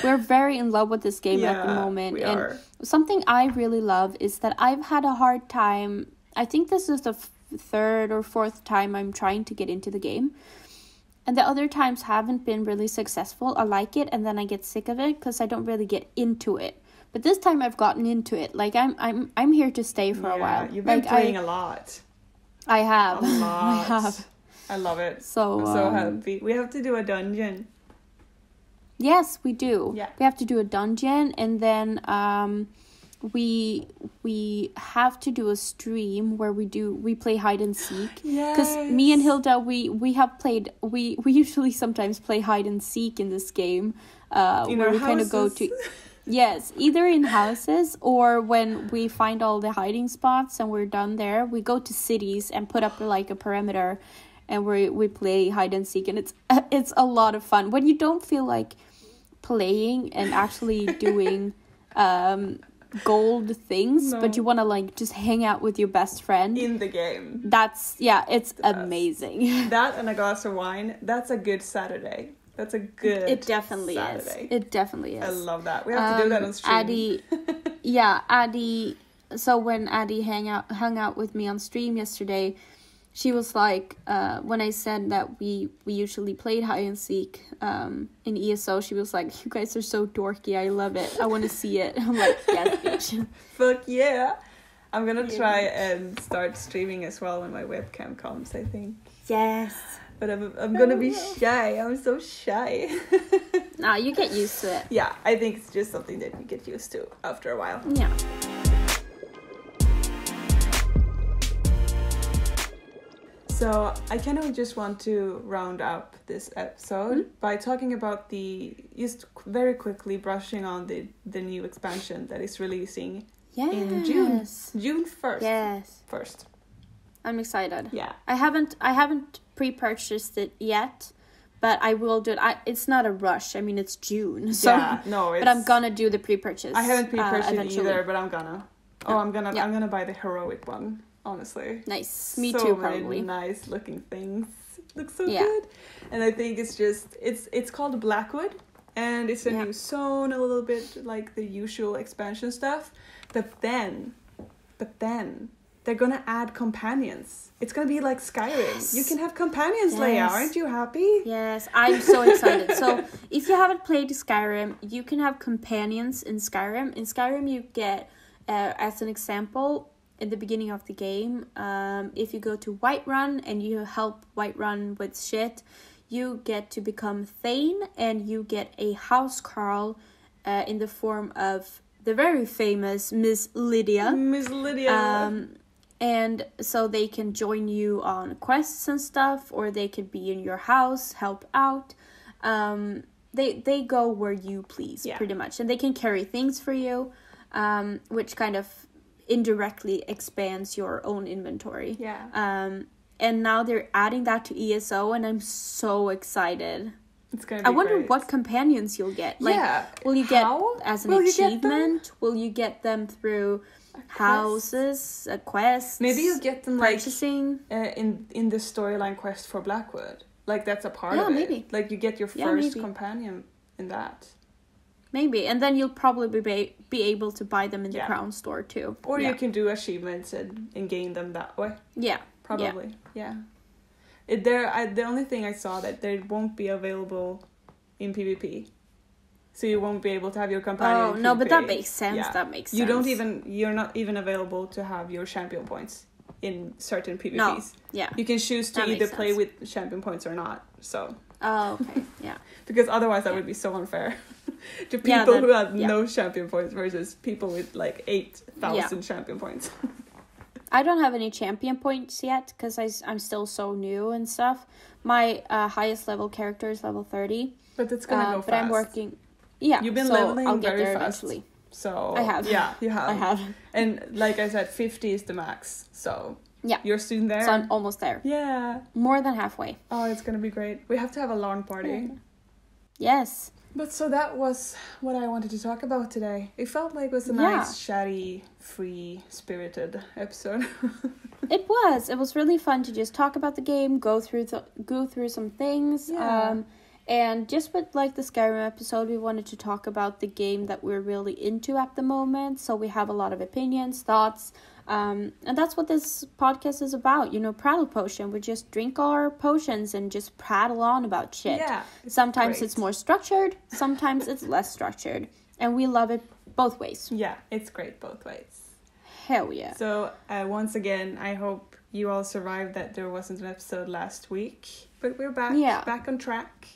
We're very in love with this game at the moment. We and are. Something I really love is that I've had a hard time... I think this is the third or fourth time I'm trying to get into the game. And the other times haven't been really successful. I like it and then I get sick of it because I don't really get into it. But this time I've gotten into it. Like I'm here to stay for a while. You've been playing a lot. I have. A lot. I have. I love it. So I'm so happy. We have to do a dungeon. Yes, we do. Yeah. We have to do a dungeon, and then we have to do a stream where we play hide and seek. Because me and Hilda, we have played, we usually sometimes play hide and seek in this game, where we kind of go to, yes, either in houses or when we find all the hiding spots and we're done there, we go to cities and put up like a perimeter, and we play hide and seek, and it's a lot of fun when you don't feel like playing and actually doing gold things, but you want to like just hang out with your best friend in the game. It's amazing. That and a glass of wine, that's a good Saturday. That's a good It definitely Saturday. is. It definitely is. I love that. We have to do that on stream. Addie, so when Addie hung out with me on stream yesterday, she was like, when I said that we usually played hide and seek in ESO, she was like, you guys are so dorky, I love it, I want to see it. I'm like, yes, bitch. Fuck yeah. I'm gonna try and start streaming as well when my webcam comes, I think. Yes. But I'm gonna be shy. I'm so shy. Nah, you get used to it. Yeah, I think it's just something that you get used to after a while. Yeah. So I kind of just want to round up this episode by talking about just very quickly brushing on the new expansion that is releasing in June 1st. Yes. First. I'm excited. Yeah. I haven't pre-purchased it yet, but I will do it. It's not a rush. I mean, it's June. So, yeah, no, but I'm gonna do the pre-purchase. I haven't pre-purchased it eventually. either, but I'm gonna. Oh, I'm gonna buy the heroic one. Honestly, nice. Me so too, probably. Many nice looking things. Looks so good, and I think it's called Blackwood, and it's a new zone, a little bit like the usual expansion stuff, but then they're gonna add companions. It's gonna be like Skyrim. Yes. You can have companions, Leia. Aren't you happy? Yes, I'm so excited. So if you haven't played Skyrim, you can have companions in Skyrim. In Skyrim, you get, as an example, in the beginning of the game, if you go to Whiterun and you help Whiterun with shit, you get to become Thane, and you get a housecarl in the form of the very famous Miss Lydia. And so they can join you on quests and stuff, or they could be in your house, help out. They go where you please, pretty much. And they can carry things for you, which kind of indirectly expands your own inventory. And now they're adding that to ESO, and I'm so excited. It's gonna be I wonder great. What companions you'll get. Like, will you get as an achievement? Will you get them through houses, a quest? Maybe you get them purchasing in the storyline quest for Blackwood. Like that's a part of it. Maybe. Like you get your first companion in that. Maybe, and then you'll probably be able to buy them in the Crown store too. Or you can do achievements and gain them that way. Yeah. Probably. Yeah. The only thing I saw that they won't be available in PvP. So you won't be able to have your companion. Oh, no, but that makes sense. Yeah. That makes sense. You're not even available to have your champion points in certain PvPs. No. Yeah. You can choose to either play with champion points or not. So. Oh, okay. Yeah. Because otherwise that would be so unfair to people who have no champion points versus people with like 8,000 champion points. I don't have any champion points yet because I'm still so new and stuff. My highest level character is level 30. But it's gonna go fast. But I'm working. Yeah. You've been leveling very fast. Eventually. So I have. Yeah, you have. I have. And like I said, 50 is the max. So yeah, you're soon there. So I'm almost there. Yeah. More than halfway. Oh, it's gonna be great. We have to have a lawn party. Yes. But so that was what I wanted to talk about today. It felt like it was a nice, chatty, free, spirited episode. It was really fun to just talk about the game, go through some things. Yeah. And just with like the Skyrim episode, we wanted to talk about the game that we're really into at the moment. So we have a lot of opinions, thoughts, and that's what this podcast is about. You know, Prattle Potion. We just drink our potions and just prattle on about shit. Yeah. Sometimes it's more structured, sometimes it's less structured, and we love it both ways. Yeah, it's great both ways. Hell yeah. So once again, I hope you all survived that there wasn't an episode last week. But we're back on track.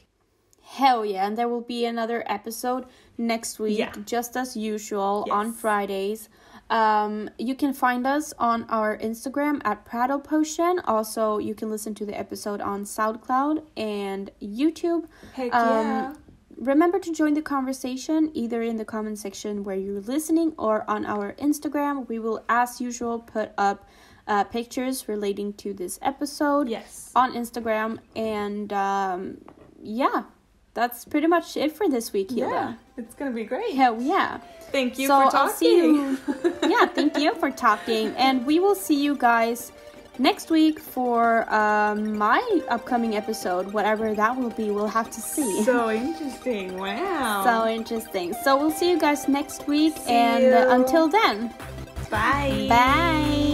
Hell yeah. And there will be another episode next week, just as usual, on Fridays. You can find us on our Instagram at Prattle Potion. Also, you can listen to the episode on SoundCloud and YouTube. Heck yeah. Remember to join the conversation either in the comment section where you're listening or on our Instagram. We will, as usual, put up pictures relating to this episode on Instagram. And that's pretty much it for this week, Hilda. Yeah, it's going to be great. Hell yeah. Thank you for talking. I'll see you. Thank you for talking. And we will see you guys next week for my upcoming episode. Whatever that will be, we'll have to see. So interesting. Wow. So interesting. So we'll see you guys next week. Until then. Bye. Bye.